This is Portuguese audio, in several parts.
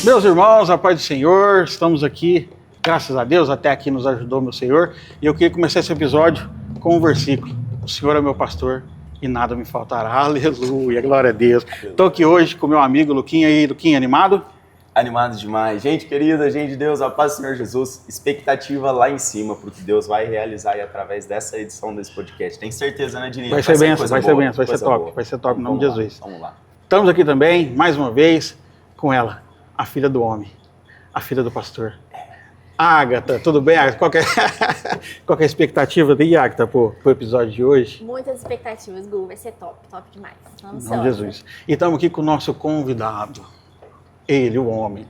Meus irmãos, a paz do Senhor, estamos aqui, graças a Deus, até aqui nos ajudou meu Senhor. E eu queria começar esse episódio com um versículo. O Senhor é meu pastor e nada me faltará. Aleluia, glória a Deus. Estou aqui hoje com meu amigo Luquinha. E aí, Luquinha, animado? Animado demais. Gente querida, gente de Deus, a paz do Senhor Jesus, expectativa lá em cima pro que Deus vai realizar aí através dessa edição desse podcast. Tem certeza, né, Dininho? Vai ser benção, vai ser benção, vai ser top, vai ser top, em nome de Jesus. Vamos lá. Estamos aqui também, mais uma vez, com ela, a filha do homem, a filha do pastor. Ágata, tudo bem, Ágata? Qual que é a expectativa daí, Ágata, pro episódio de hoje? Muitas expectativas, Gu, vai ser top, top demais. Vamos Em nome de Jesus. E estamos aqui com o nosso convidado, ele, o homem,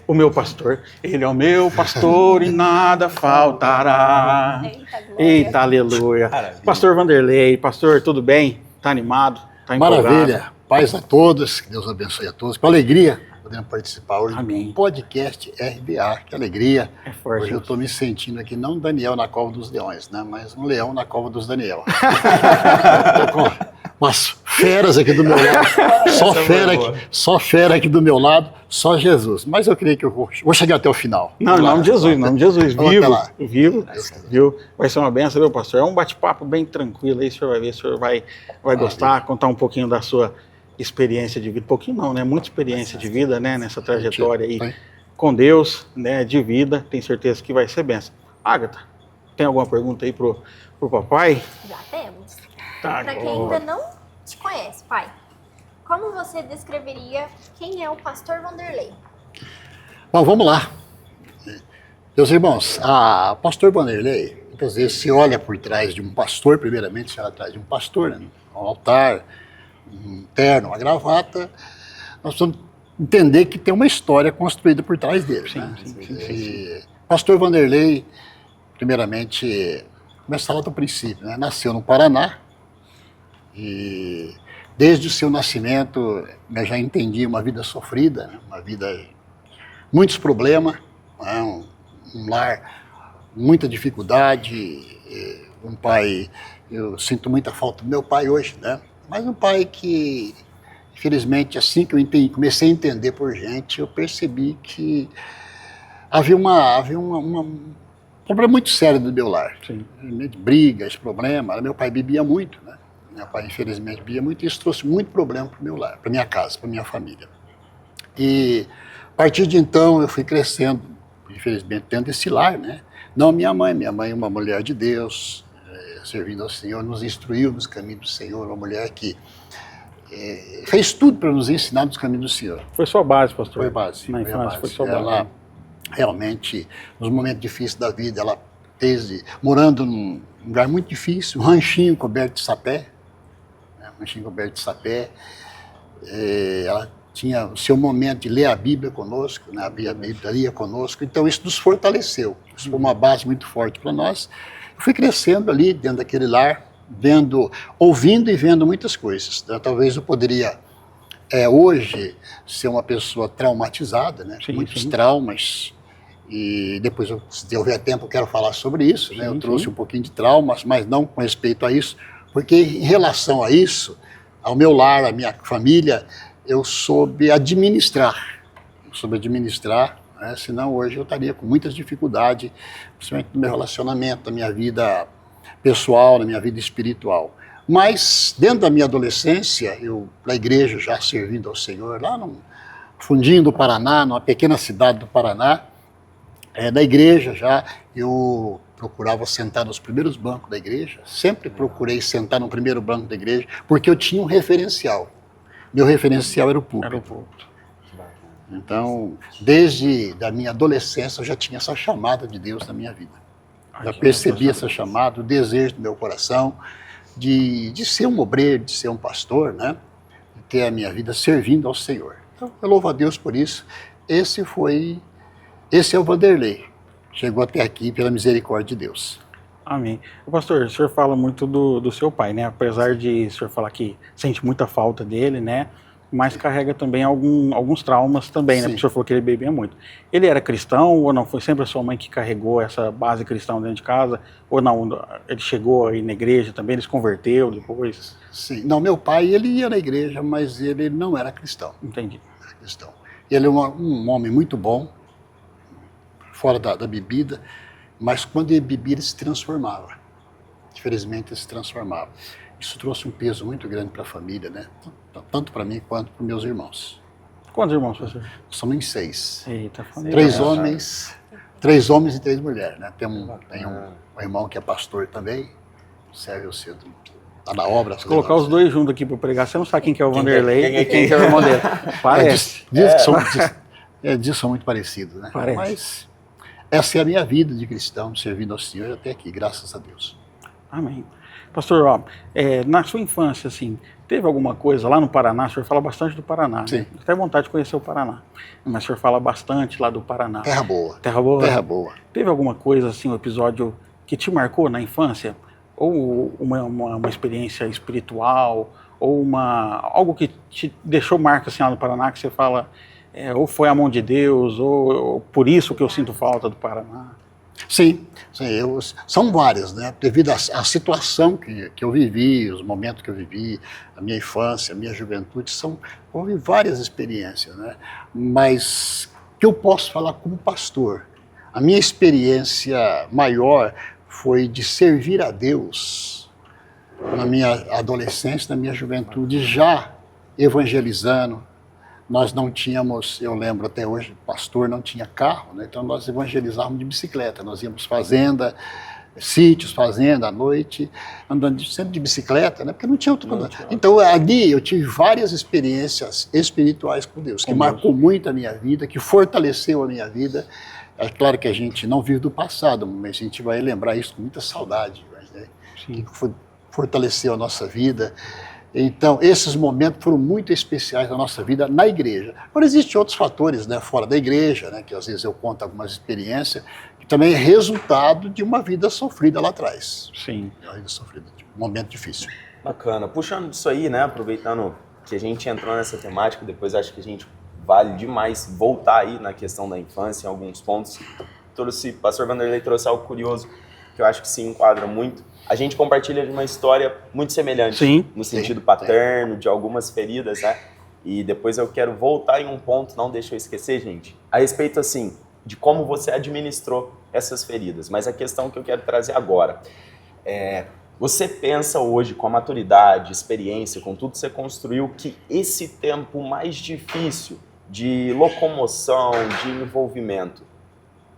o meu pastor. Ele é o meu pastor e nada faltará. Eita, aleluia. Maravilha. Pastor Vanderlei, pastor, tudo bem? Tá animado? Tá empolgado? Maravilha, paz a todos, que Deus abençoe a todos, com alegria, podendo participar hoje Amém. do podcast RBA, que alegria. É forte. Hoje eu estou me sentindo aqui, não Daniel na cova dos leões, né, mas um leão na cova dos Daniel. Tô com umas feras aqui do meu lado, só fera aqui do meu lado, só Jesus. Mas eu creio que eu vou chegar até o final. Não, em nome de Jesus, em nome de Jesus. Vamos até lá. Viu? Vai ser uma benção, viu, pastor? É um bate-papo bem tranquilo aí, o senhor vai ver, o senhor vai gostar, contar um pouquinho da sua experiência de vida. Pouquinho não, né? Muita experiência de vida, né? Nessa trajetória aí com Deus, né? De vida, tenho certeza que vai ser benção. Ágata, tem alguma pergunta aí pro papai? Já temos. Tá, Para quem ainda não te conhece, pai, como você descreveria quem é o pastor Vanderlei? Bom, vamos lá. Meus irmãos, a pastor Vanderlei, muitas vezes se olha por trás de um pastor, primeiramente se olha atrás de um pastor, né? Um altar, um terno, uma gravata, nós precisamos entender que tem uma história construída por trás dele. Sim, né? sim. E pastor Vanderlei, primeiramente, começar lá do princípio, né? Nasceu no Paraná e desde o seu nascimento eu já entendi uma vida sofrida, né? Uma vida, muitos problemas, né? Um lar, muita dificuldade, um pai, eu sinto muita falta do meu pai hoje, né? Mas um pai que, infelizmente, assim que eu comecei a entender por gente, eu percebi que havia um problema muito sério do meu lar. Sim. Brigas, problemas. Meu pai bebia muito, né? Meu pai, infelizmente, bebia muito e isso trouxe muito problema para o meu lar, para minha casa, para minha família. E a partir de então eu fui crescendo, infelizmente, dentro desse lar, né? Não minha mãe é uma mulher de Deus, servindo ao Senhor, nos instruiu nos caminhos do Senhor, uma mulher que fez tudo para nos ensinar nos caminhos do Senhor. Foi sua base, pastor? Foi base. Na infância foi sua base. Ela, realmente, nos momentos difíceis da vida, ela morando num lugar muito difícil, um ranchinho coberto de sapé, né? Um ranchinho coberto de sapé. Ela tinha o seu momento de ler a Bíblia conosco, né? A Bíblia conosco, então isso nos fortaleceu. Isso foi uma base muito forte para nós. Eu fui crescendo ali, dentro daquele lar, ouvindo e vendo muitas coisas. Talvez eu poderia, hoje, ser uma pessoa traumatizada, né? Sim, Muitos sim. traumas. E depois, se houver tempo, eu quero falar sobre isso. Né? Sim, Eu trouxe sim. um pouquinho de traumas, mas não com respeito a isso, porque em relação a isso, ao meu lar, à minha família, eu soube administrar. Né? Senão hoje eu estaria com muitas dificuldades, principalmente no meu relacionamento, na minha vida pessoal, na minha vida espiritual. Mas, dentro da minha adolescência, eu, na igreja, já servindo ao Senhor, lá no fundinho do Paraná, numa pequena cidade do Paraná, na igreja já, eu procurava sentar nos primeiros bancos da igreja, sempre procurei sentar no primeiro banco da igreja, porque eu tinha um referencial. Meu referencial era o púlpito. Era o púlpito. Então, desde a minha adolescência, eu já tinha essa chamada de Deus na minha vida. Já percebi essa chamada, o desejo do meu coração de ser um obreiro, de ser um pastor, né? De ter a minha vida servindo ao Senhor. Então, eu louvo a Deus por isso. Esse é o Vanderlei. Chegou até aqui pela misericórdia de Deus. Amém. Pastor, o senhor fala muito do seu pai, né? Apesar de o senhor falar que sente muita falta dele, né? Mas carrega também alguns traumas também, né? Porque o senhor falou que ele bebia muito. Ele era cristão ou não? Foi sempre a sua mãe que carregou essa base cristã dentro de casa? Ou não? Ele chegou aí na igreja também, ele se converteu depois? Sim. Não, meu pai, ele ia na igreja, mas ele não era cristão. Entendi. Não era cristão. Ele é um homem muito bom, fora da bebida, mas quando ele bebia, ele se transformava. Infelizmente, ele se transformava. Isso trouxe um peso muito grande para a família, né? Tanto para mim quanto para meus irmãos. Quantos irmãos, pastor? Somos em 6. Eita, família. 3 homens, 3 homens e 3 mulheres, né? Tem um irmão que é pastor também, serve o cedo, tá na obra. Se colocar os dois juntos aqui para pregar, você não sabe quem que é o Vanderlei e quem que é o irmão dele. Parece. Diz que são muito parecidos, né? Parece. Mas essa é a minha vida de cristão, servindo ao Senhor até aqui, graças a Deus. Amém. Pastor, ó, na sua infância, assim, teve alguma coisa lá no Paraná? O senhor fala bastante do Paraná, Sim. né? Até vontade de conhecer o Paraná. Mas o senhor fala bastante lá do Paraná. Terra boa. Terra boa? Terra boa. Teve alguma coisa, assim, um episódio que te marcou na infância? Ou uma experiência espiritual? Ou algo que te deixou marca, assim, lá no Paraná, que você fala, ou foi a mão de Deus, ou por isso que eu sinto falta do Paraná? Sim, são várias, né? Devido à situação que eu vivi, os momentos que eu vivi, a minha infância, a minha juventude, houve várias experiências, né? Mas que eu posso falar como pastor, a minha experiência maior foi de servir a Deus na minha adolescência, na minha juventude, já evangelizando. Nós não tínhamos, eu lembro até hoje, o pastor não tinha carro, né? Então nós evangelizávamos de bicicleta, nós íamos fazenda, sítios, fazenda, à noite, andando sempre de bicicleta, né? Porque não tinha outro lugar. Então ali eu tive várias experiências espirituais com Deus, que marcou muito a minha vida, que fortaleceu a minha vida. É claro que a gente não vive do passado, mas a gente vai lembrar isso com muita saudade, né? Que fortaleceu a nossa vida. Então, esses momentos foram muito especiais na nossa vida na igreja. Agora, existem outros fatores, né, fora da igreja, né, que às vezes eu conto algumas experiências, que também é resultado de uma vida sofrida lá atrás. Sim. Uma vida sofrida, de um momento difícil. Bacana. Puxando disso aí, né, aproveitando que a gente entrou nessa temática, depois acho que a gente vale demais voltar aí na questão da infância, em alguns pontos. O pastor Vanderlei trouxe algo curioso, que eu acho que se enquadra muito. A gente compartilha de uma história muito semelhante, sim, no sentido paterno, de algumas feridas, né? E depois eu quero voltar em um ponto, não deixa eu esquecer, gente, a respeito, assim, de como você administrou essas feridas. Mas a questão que eu quero trazer agora você pensa hoje, com a maturidade, experiência, com tudo que você construiu, que esse tempo mais difícil de locomoção, de envolvimento,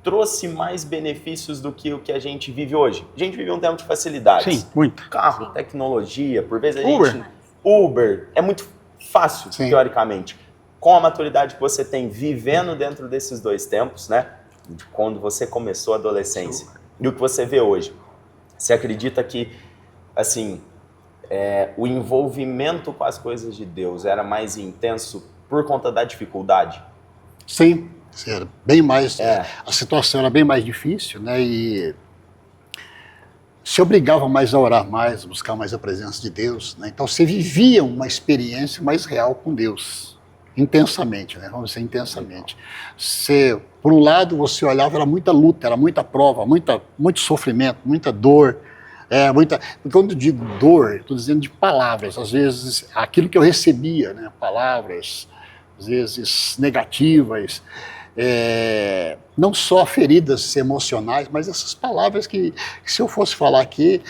trouxe mais benefícios do que o que a gente vive hoje? A gente vive um tempo de facilidades. Sim, muito. Carro, tecnologia, por vezes a Uber. gente... Uber. É muito fácil, Sim. teoricamente. Com a maturidade que você tem vivendo dentro desses dois tempos, né? De quando você começou a adolescência e o que você vê hoje. Você acredita que, assim, o envolvimento com as coisas de Deus era mais intenso por conta da dificuldade? Sim. Era bem mais, a situação era bem mais difícil, né? E se obrigava mais a orar mais, a buscar mais a presença de Deus, né? Então você vivia uma experiência mais real com Deus, intensamente, né? Vamos dizer, intensamente. Por um lado, você olhava, era muita luta, era muita prova, muito sofrimento, muita dor. Quando eu digo dor, estou dizendo de palavras, às vezes aquilo que eu recebia, né? Palavras, às vezes negativas. Não só feridas emocionais, mas essas palavras que se eu fosse falar aqui,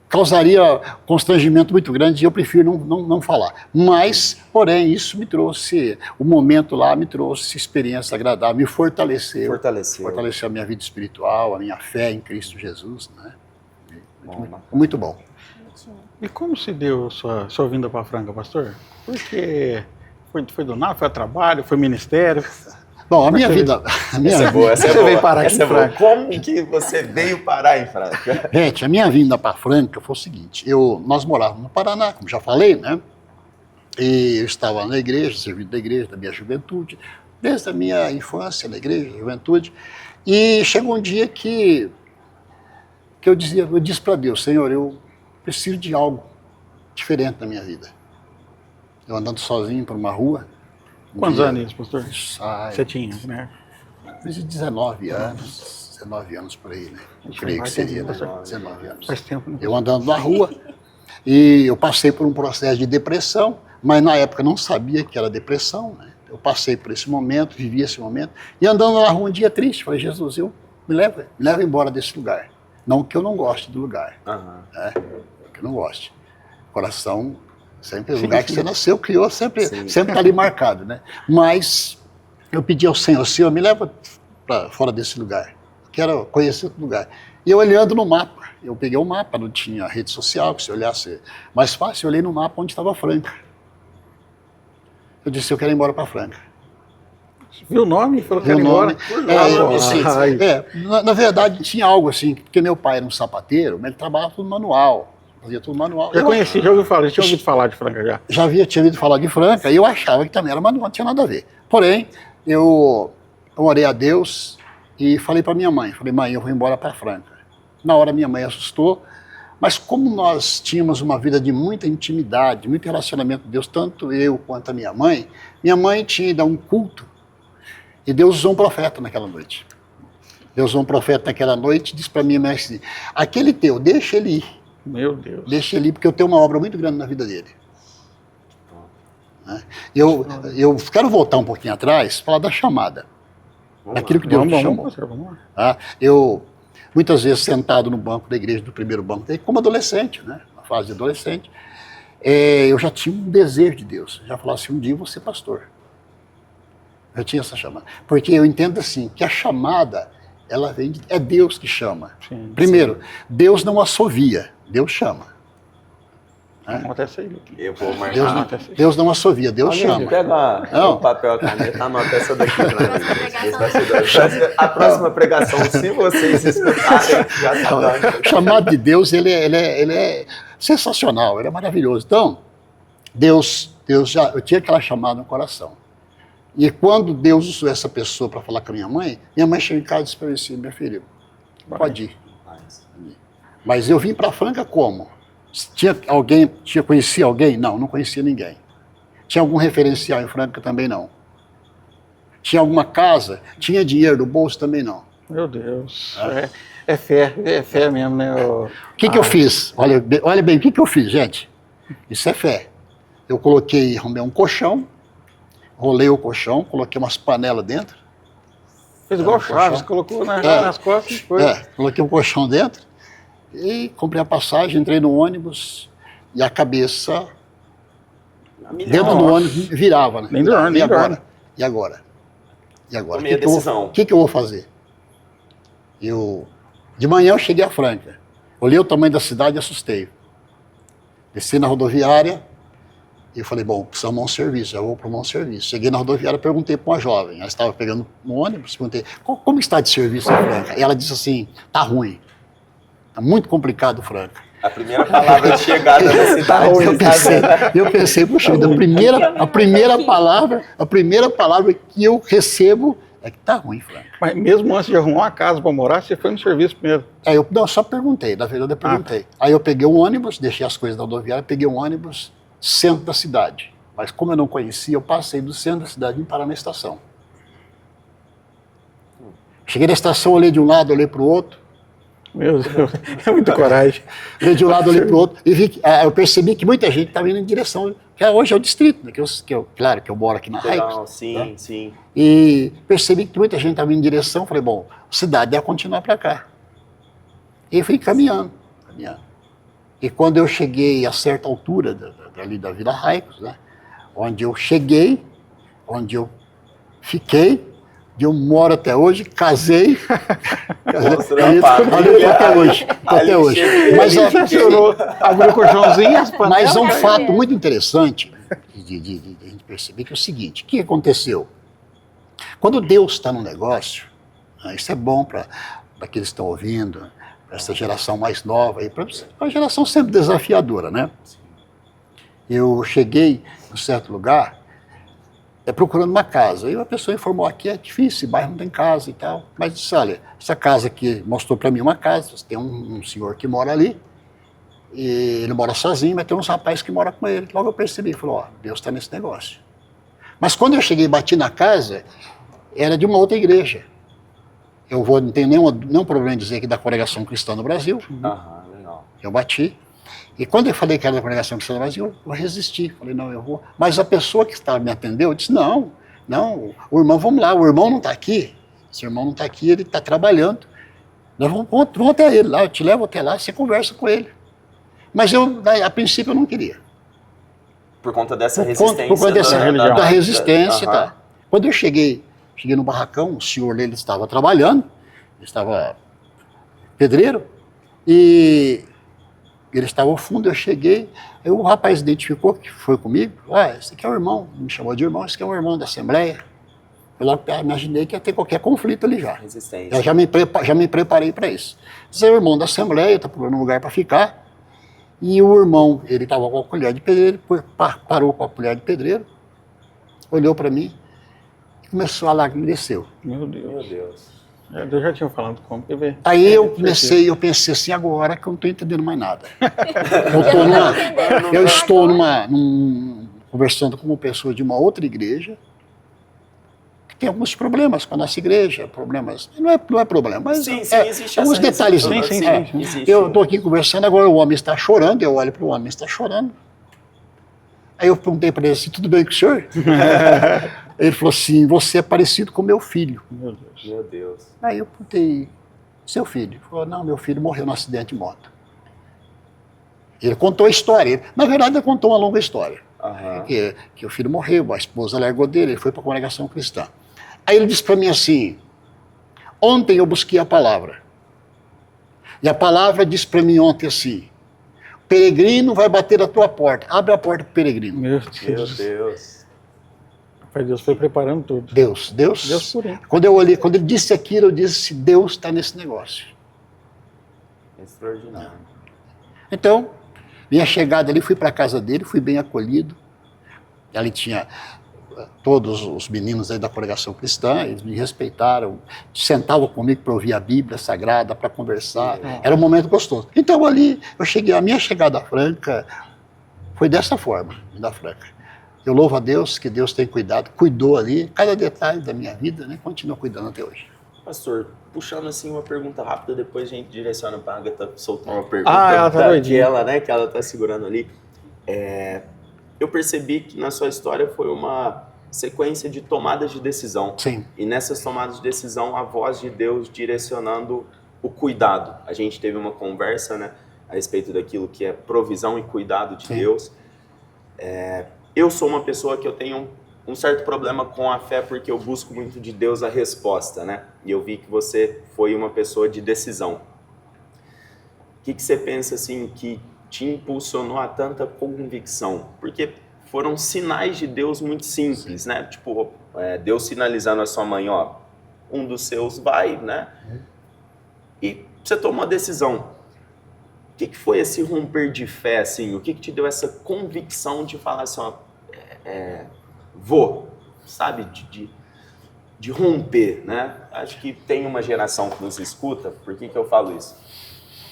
causaria constrangimento muito grande e eu prefiro não falar. Mas, porém, isso me trouxe, o momento lá me trouxe experiência agradável, me fortaleceu a minha vida espiritual, a minha fé em Cristo Jesus, né? Muito bom. E como se deu sua vinda para Franca, pastor? Porque foi do nada, foi a trabalho, foi ministério? Bom, a minha vida... Essa é boa, essa é Você boa. veio parar aqui em Franca. Como que você veio parar em Franca? Gente, a minha vinda para Franca foi o seguinte, nós morávamos no Paraná, como já falei, né? E eu estava na igreja, servindo da igreja, da minha juventude, desde a minha infância na igreja, juventude, e chegou um dia que eu disse para Deus, Senhor, eu preciso de algo diferente na minha vida. Eu andando sozinho por uma rua. Quantos anos isso, pastor? Você tinha, né? 19 anos por aí, né? Eu creio que seria, né? 19 anos. Faz tempo, né? Eu andando na rua e eu passei por um processo de depressão, mas na época não sabia que era depressão, né? Eu passei por esse momento, vivi esse momento, e andando na rua um dia triste, falei, Jesus, me leva embora desse lugar. Não que eu não goste do lugar, né? Que eu não goste. Coração, sempre o lugar que você nasceu, criou, sempre está ali marcado, né? Mas eu pedi ao Senhor, me leva para fora desse lugar, quero conhecer outro lugar. E eu olhando no mapa, eu peguei o mapa, não tinha rede social, que se olhasse mais fácil, eu olhei no mapa onde estava Franca. Eu disse, eu quero ir embora para Franca. Viu o nome e falou que Viu era o nome? embora? Na verdade, tinha algo assim, porque meu pai era um sapateiro, mas ele trabalhava tudo manual, fazia tudo manual. Já conheci, já tinha ouvido falar de Franca já. Tinha ouvido falar de Franca, e eu achava que também era manual, não tinha nada a ver. Porém, eu orei a Deus e falei para minha mãe, mãe, eu vou embora para Franca. Na hora minha mãe assustou, mas como nós tínhamos uma vida de muita intimidade, muito relacionamento com Deus, tanto eu quanto a minha mãe tinha ido a um culto, e Deus usou um profeta naquela noite. Deus usou um profeta naquela noite e disse para minha mãe assim, aquele teu, deixa ele ir. Meu Deus. Deixa ele ir, porque eu tenho uma obra muito grande na vida dele. Eu quero voltar um pouquinho atrás, falar da chamada. Daquilo que Deus me chamou. Vamos lá. Eu, muitas vezes, sentado no banco da igreja, do primeiro banco, como adolescente, né? Na fase de adolescente, eu já tinha um desejo de Deus. Já falava assim, um dia eu vou ser pastor. Eu tinha essa chamada. Porque eu entendo assim, que a chamada, ela vem é Deus que chama. Sim, Primeiro, Deus não assovia, Deus chama. Acontece aí. Eu vou marcar. Deus não assovia, Deus chama. Pega o papel e a caneta, anota essa daqui pra mim. A próxima pregação, se vocês escutarem, já sabe. O chamado de Deus, ele é sensacional, ele é maravilhoso. Então, eu tinha aquela chamada no coração. E quando Deus usou essa pessoa para falar com a minha mãe chegou em casa e disse para mim assim, meu filho, pode ir. Mas eu vim para Franca como? Conhecia alguém? Não conhecia ninguém. Tinha algum referencial em Franca? Também não. Tinha alguma casa? Tinha dinheiro no bolso? Também não. Meu Deus. É fé mesmo, né? O que eu fiz? Olha bem, o que eu fiz, gente? Isso é fé. Eu arrumei um colchão, rolei o colchão, coloquei umas panelas dentro. Fez igual o Chaves, colocou nas costas e foi. Coloquei um colchão dentro e comprei a passagem, entrei no ônibus e a cabeça dentro do ônibus virava, né? Nem dorme, nem dorme. E agora? Tomei a decisão. O que eu vou fazer? De manhã eu cheguei a Franca, olhei o tamanho da cidade e assustei. Desci na rodoviária e falei, bom, preciso arrumar um serviço, já vou para um serviço. Cheguei na rodoviária, perguntei para uma jovem, ela estava pegando no ônibus, perguntei, como está de serviço em Franca? E ela disse assim, tá ruim, tá muito complicado Franca. A primeira palavra de chegada da cidade. Eu pensei, puxa, a primeira palavra que eu recebo é que tá ruim, Franca. Mas mesmo antes de arrumar uma casa para morar, você foi no serviço primeiro? Eu só perguntei, na verdade eu perguntei. Aí eu peguei um ônibus, deixei as coisas na rodoviária, peguei um ônibus, centro da cidade. Mas como eu não conhecia, eu passei do centro da cidade e parar na estação. Cheguei na estação, olhei de um lado, olhei para o outro. Meu Deus, é muita coragem. Olhei de um lado, olhei para o outro e vi eu percebi que muita gente estava indo em direção, que hoje é o distrito, né, claro que eu moro aqui na Raicos. Sim, né? Sim. E percebi que muita gente estava indo em direção, falei, bom, a cidade ia continuar para cá. E fui caminhando. E quando eu cheguei a certa altura ali da Vila Raicos, né, onde eu cheguei, onde eu fiquei, onde eu moro até hoje, casei. Até hoje. Mas abriu o colchãozinho, as panelas. Mas é um fato muito interessante de a gente perceber que é o seguinte, o que aconteceu? Quando Deus está no negócio, isso é bom para aqueles que estão ouvindo, para essa geração mais nova, para a geração sempre desafiadora, né? Eu cheguei em um certo lugar, procurando uma casa. E uma pessoa informou, aqui é difícil, esse bairro não tem casa e tal. Mas disse, olha, essa casa aqui mostrou para mim uma casa, tem um senhor que mora ali, e ele mora sozinho, mas tem uns rapazes que moram com ele. Logo eu percebi, falei, Deus está nesse negócio. Mas quando eu cheguei e bati na casa, era de uma outra igreja. Não tenho nenhum problema em dizer que da Congregação Cristã no Brasil. Legal. Eu bati. E quando eu falei que era da congregação cristã, mas eu resisti. Falei, não, eu vou. Mas a pessoa que estava me atendeu disse, não, o irmão, vamos lá, o irmão não está aqui. Se o irmão não está aqui, ele está trabalhando. Nós vamos até ele lá, eu te levo até lá, você conversa com ele. Mas eu, a princípio, eu não queria. Por conta dessa resistência. Por conta dessa religião. da resistência. Aham. Tá. Quando eu cheguei no barracão, o senhor dele estava trabalhando, ele estava pedreiro, e ele estava ao fundo, eu cheguei, aí o rapaz identificou que foi comigo, esse aqui é o irmão, me chamou de irmão, esse aqui é o irmão da Assembleia. Eu logo imaginei que ia ter qualquer conflito ali já. Resistência. Eu já me preparei para isso. Esse é o irmão da Assembleia, está procurando um lugar para ficar, e o irmão, ele estava com a colher de pedreiro, parou com a colher de pedreiro, olhou para mim, e começou a lágrima e desceu. Meu Deus. Meu Deus. Eu já tinha falado como, quer ver? Aí eu pensei assim, agora que eu não estou entendendo mais nada. Eu estou conversando com uma pessoa de uma outra igreja, que tem alguns problemas com a nossa igreja, problemas, não é problema, mas Sim, existe alguns essa detalhes. resistência. Existe. Eu estou aqui conversando, agora o homem está chorando, eu olho para o homem, está chorando. Aí eu perguntei para ele assim, tudo bem com o senhor? Ele falou assim, você é parecido com meu filho. Meu Deus. Meu Deus. Aí eu perguntei, seu filho? Ele falou, não, meu filho morreu num acidente de moto. Ele contou a história. Na verdade, ele contou uma longa história. Aham. Que o filho morreu, a esposa largou dele, ele foi para a congregação cristã. Aí ele disse para mim assim, ontem eu busquei a palavra. E a palavra disse para mim ontem assim, peregrino vai bater a tua porta. Abre a porta para o peregrino. Meu Meu Deus. Deus. Pai, Deus foi preparando tudo. Deus por ele. Quando eu olhei, quando ele disse aquilo, eu disse, Deus está nesse negócio. Extraordinário. Então, minha chegada ali, fui para a casa dele, fui bem acolhido. Ali tinha todos os meninos aí da congregação cristã, eles me respeitaram, sentavam comigo para ouvir a Bíblia Sagrada, para conversar. Era um momento gostoso. Então ali, a minha chegada franca foi dessa forma, da franca. Eu louvo a Deus, que Deus tem cuidou ali, cada detalhe da minha vida, né? Continua cuidando até hoje. Pastor, puxando assim uma pergunta rápida, depois a gente direciona para a Agatha soltar uma pergunta. Ela tá doidinha. Que ela tá segurando ali. Eu percebi que na sua história foi uma sequência de tomadas de decisão. Sim. E nessas tomadas de decisão, a voz de Deus direcionando o cuidado. A gente teve uma conversa, né, a respeito daquilo que é provisão e cuidado de Deus. Eu sou uma pessoa que eu tenho um certo problema com a fé porque eu busco muito de Deus a resposta, né? E eu vi que você foi uma pessoa de decisão. O que você pensa assim que te impulsionou a tanta convicção? Porque foram sinais de Deus muito simples, né? Tipo, Deus sinalizando a sua mãe, ó, um dos seus vai, né? E você tomou a decisão. O que foi esse romper de fé, assim? O que te deu essa convicção de falar assim, ó, vou, sabe? De romper, né? Acho que tem uma geração que nos escuta, por que eu falo isso?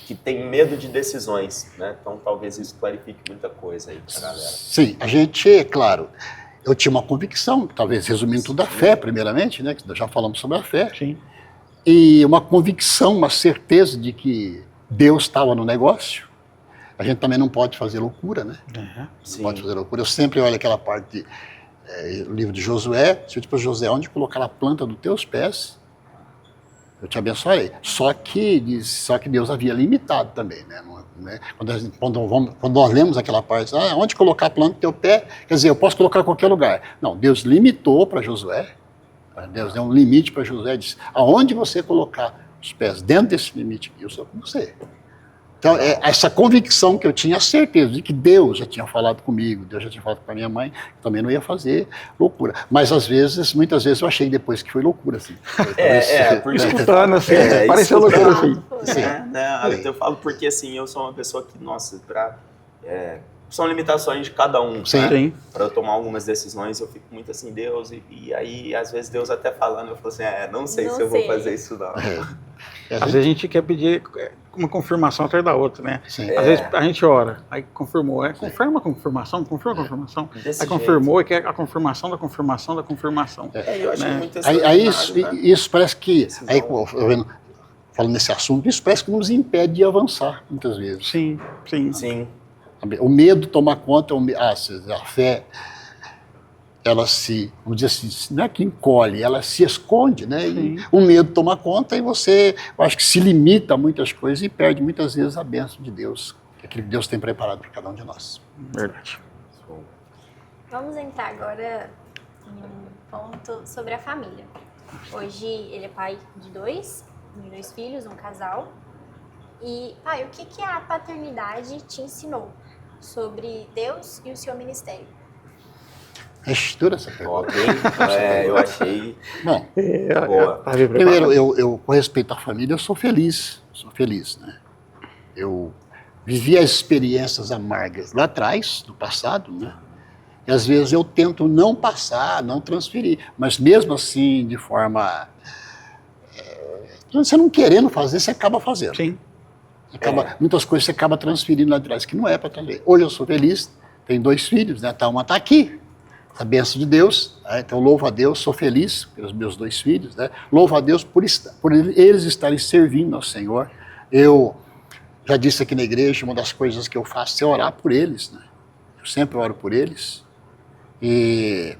Que tem medo de decisões, né? Então talvez isso clarifique muita coisa aí pra galera. Sim, a gente, é claro, eu tinha uma convicção, talvez resumindo tudo, a fé, primeiramente, né? Que nós já falamos sobre a fé. Sim. E uma convicção, uma certeza de que Deus estava no negócio. A gente também não pode fazer loucura, né? Não pode fazer loucura. Eu sempre olho aquela parte do livro de Josué. Se eu digo para Josué, onde colocar a planta dos teus pés, eu te abençoarei. Só que Deus havia limitado também, né? Quando nós lemos aquela parte, onde colocar a planta do teu pé, quer dizer, eu posso colocar em qualquer lugar. Não, Deus limitou para Josué. Deus deu um limite para Josué e disse, aonde você colocar os pés dentro desse limite, eu sou com você. Então, essa convicção que eu tinha, a certeza de que Deus já tinha falado comigo, Deus já tinha falado com a minha mãe, que também não ia fazer loucura. Mas, muitas vezes, eu achei depois que foi loucura, assim. Porque... Escutando, assim, pareceu loucura, assim. Eu falo porque, assim, eu sou uma pessoa que, nossa, são limitações de cada um, Sim. né? Sim. Para eu tomar algumas decisões, eu fico muito assim, Deus, e aí, às vezes, Deus até falando, eu falo assim, não sei se eu vou fazer isso, não. Às vezes a gente quer pedir uma confirmação atrás da outra, né? Sim. Às vezes a gente ora, aí confirmou, confirma a confirmação, Desse aí confirmou e quer a confirmação da confirmação da confirmação. Eu acho muito Isso parece que, falando nesse assunto, isso parece que nos impede de avançar, muitas vezes. Sim, sim. Sim. O medo toma conta, a fé, ela se, vamos dizer assim, não é que encolhe, ela se esconde, né? E o medo toma conta e você, eu acho que se limita a muitas coisas e perde muitas vezes a bênção de Deus, que aquilo que Deus tem preparado para cada um de nós. Verdade. Vamos entrar agora em um ponto sobre a família. Hoje ele é pai de dois filhos, um casal. E, pai, o que a paternidade te ensinou sobre Deus e o seu ministério? É dura essa pergunta. Top, hein? Eu achei... Bom, Boa. primeiro, eu, com respeito à família, eu sou feliz, né? Eu vivi as experiências amargas lá atrás, no passado, né? E às vezes eu tento não passar, não transferir, mas mesmo assim, de forma... você não querendo fazer, você acaba fazendo. Sim. Muitas coisas você acaba transferindo lá atrás, que não é para trazer. Hoje eu sou feliz, tenho 2 filhos, né? Uma está aqui, a bênção de Deus, né? Então louvo a Deus, sou feliz pelos meus 2 filhos, né? Louvo a Deus por eles estarem servindo ao Senhor. Eu já disse aqui na igreja, uma das coisas que eu faço é orar por eles, né? Eu sempre oro por eles.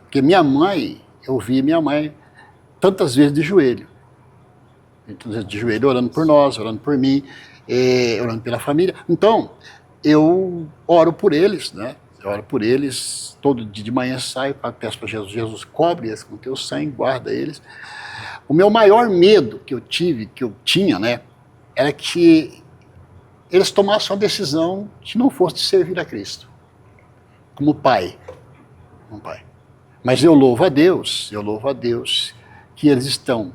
Porque minha mãe, eu vi minha mãe tantas vezes de joelho. Tantas vezes de joelho orando por nós, orando por mim, orando pela família. Então, eu oro por eles, né? Eu oro por eles, todo dia de manhã saio, peço para Jesus, Jesus cobre eles com teu sangue, guarda eles. O meu maior medo que eu tinha, né, era que eles tomassem uma decisão que não fosse de servir a Cristo, como pai. Mas eu louvo a Deus que eles estão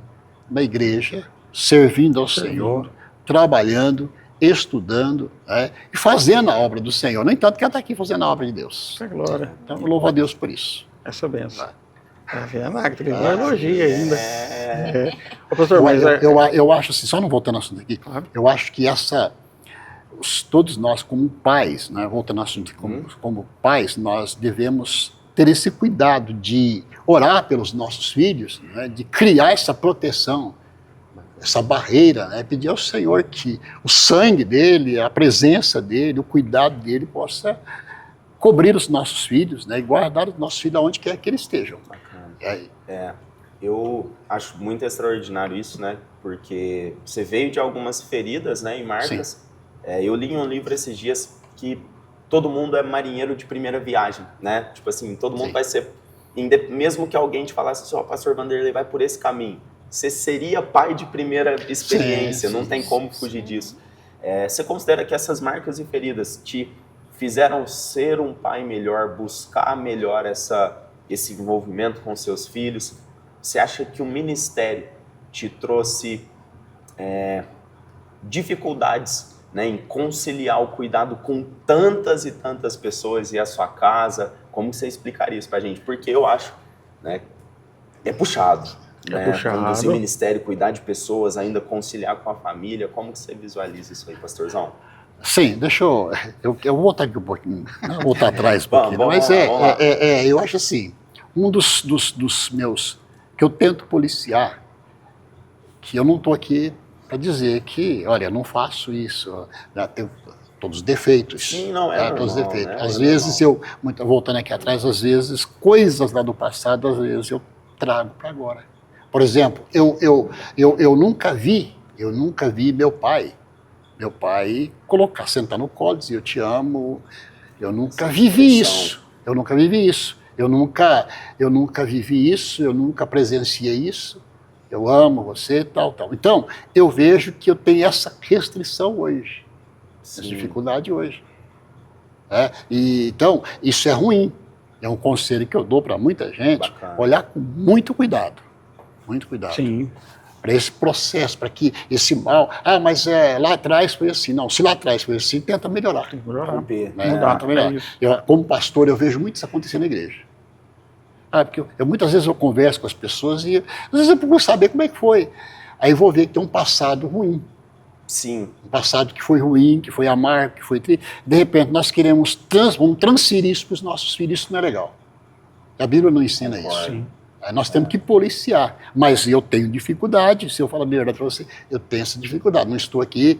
na igreja, servindo ao Senhor, trabalhando, estudando, né, e fazendo a obra do Senhor. No entanto, que ela está aqui fazendo a obra de Deus. É glória. Então, eu louvo a Deus por isso. Essa benção. Ele elogia ainda. Ô, pastor, mas eu acho assim, só não voltando ao assunto aqui, eu acho que todos nós como pais, né, voltando ao assunto, como pais, nós devemos ter esse cuidado de orar pelos nossos filhos, né, de criar essa proteção, essa barreira, né, pedir ao Senhor que o sangue dele, a presença dele, o cuidado dele possa cobrir os nossos filhos, né, e guardar os nossos filhos aonde quer que eles estejam. Eu acho muito extraordinário isso, né, porque você veio de algumas feridas, né, e marcas. Eu li em um livro esses dias que todo mundo é marinheiro de primeira viagem, né? Tipo assim, todo mundo vai ser... Mesmo que alguém te falasse assim, pastor Vanderlei vai por esse caminho, você seria pai de primeira experiência, não tem como fugir disso. Você considera que essas marcas e feridas te fizeram ser um pai melhor, buscar melhor esse envolvimento com seus filhos? Você acha que o ministério te trouxe dificuldades, né, em conciliar o cuidado com tantas e tantas pessoas e a sua casa? Como você explicaria isso pra gente? Porque eu acho, né, é puxado. Conduzir ministério, cuidar de pessoas, ainda conciliar com a família. Como que você visualiza isso aí, pastorzão? Sim, deixa eu vou voltar aqui um pouquinho, voltar atrás um pouquinho, mas eu acho assim, um dos meus, que eu tento policiar, que eu não estou aqui para dizer que, olha, eu não faço isso, né, tenho todos os defeitos. Sim, não é normal, todos os defeitos. Né? Às vezes voltando aqui atrás, às vezes, coisas lá do passado, às vezes eu trago para agora. Por exemplo, eu nunca vi meu pai sentar no colo e dizer, eu te amo. Eu nunca vivi isso. Eu nunca vivi isso. Eu nunca vivi isso, eu nunca presenciei isso. Eu amo você, tal. Então, eu vejo que eu tenho essa restrição hoje, essa dificuldade hoje. Então, isso é ruim. É um conselho que eu dou para muita gente. Bacana. Olhar com muito cuidado. Muito cuidado. Sim. Para esse processo, para que esse mal... mas lá atrás foi assim. Não, se lá atrás foi assim, tenta melhorar. Tenta melhorar. Como pastor, eu vejo muito isso acontecer na igreja. Porque muitas vezes eu converso com as pessoas e às vezes eu procuro saber como é que foi. Aí vou ver que tem um passado ruim. Sim. Um passado que foi ruim, que foi amargo, que foi triste. De repente nós queremos vamos transferir isso para os nossos filhos, isso não é legal. A Bíblia não ensina isso. Sim. Nós temos que policiar. Mas eu tenho dificuldade, se eu falar a verdade para você, eu tenho essa dificuldade. Não estou aqui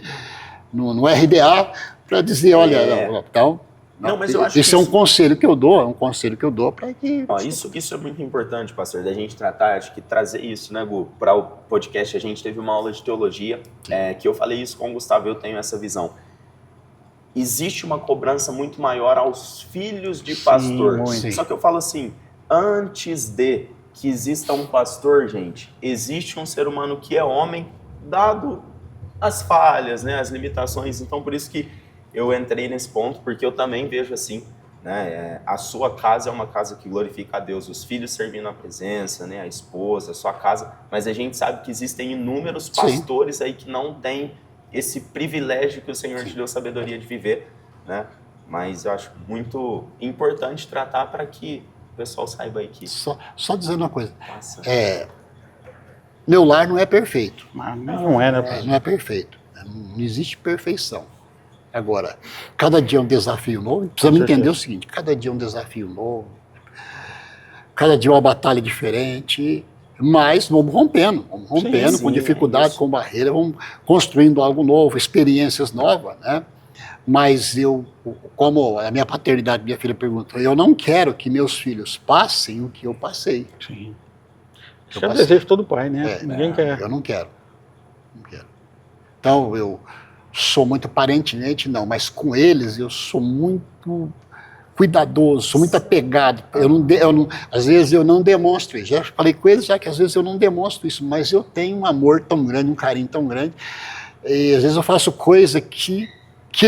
no RDA para dizer, olha, tal. Não, mas eu acho isso que é um conselho que eu dou, para que... Ó, isso é muito importante, pastor, da gente tratar, acho que trazer isso, né, Gu? Para o podcast, a gente teve uma aula de teologia, que eu falei isso com o Gustavo, eu tenho essa visão. Existe uma cobrança muito maior aos filhos de pastor. muito. Só que eu falo assim, antes de que exista um pastor, gente, existe um ser humano que é homem, dado as falhas, né, as limitações. Então, por isso que eu entrei nesse ponto, porque eu também vejo assim, né, a sua casa é uma casa que glorifica a Deus, os filhos servindo a presença, né, a esposa, a sua casa, mas a gente sabe que existem inúmeros pastores aí que não têm esse privilégio que o Senhor te deu sabedoria de viver, né? Mas eu acho muito importante tratar para que o pessoal saiba aí que... Só dizendo uma coisa, Passa. meu lar não é perfeito. Mas não é, né? Não é perfeito. Não existe perfeição. Agora, cada dia é um desafio novo. Precisamos entender o seguinte, cada dia é um desafio novo. Cada dia é uma batalha diferente. Mas vamos rompendo com dificuldade, com barreira, vamos construindo algo novo, experiências novas, né? Mas como a minha paternidade, minha filha perguntou, eu não quero que meus filhos passem o que eu passei. Sim. Isso é o desejo de todo pai, né? É, Ninguém quer. Eu não quero. Não quero. Então, eu sou muito aparentemente, não, mas com eles eu sou muito cuidadoso, sou muito apegado. Às vezes eu não demonstro isso. Já falei com eles, já que às vezes eu não demonstro isso, mas eu tenho um amor tão grande, um carinho tão grande. E às vezes eu faço coisa que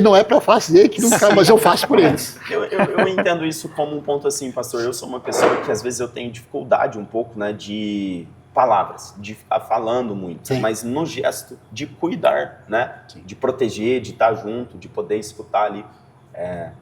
não é para fazer, que nunca, mas eu faço por eles. Eu entendo isso como um ponto assim, pastor. Eu sou uma pessoa que às vezes eu tenho dificuldade um pouco, né, de palavras, de ficar falando muito, Sim. mas no gesto de cuidar, né, de proteger, de estar junto, de poder escutar ali.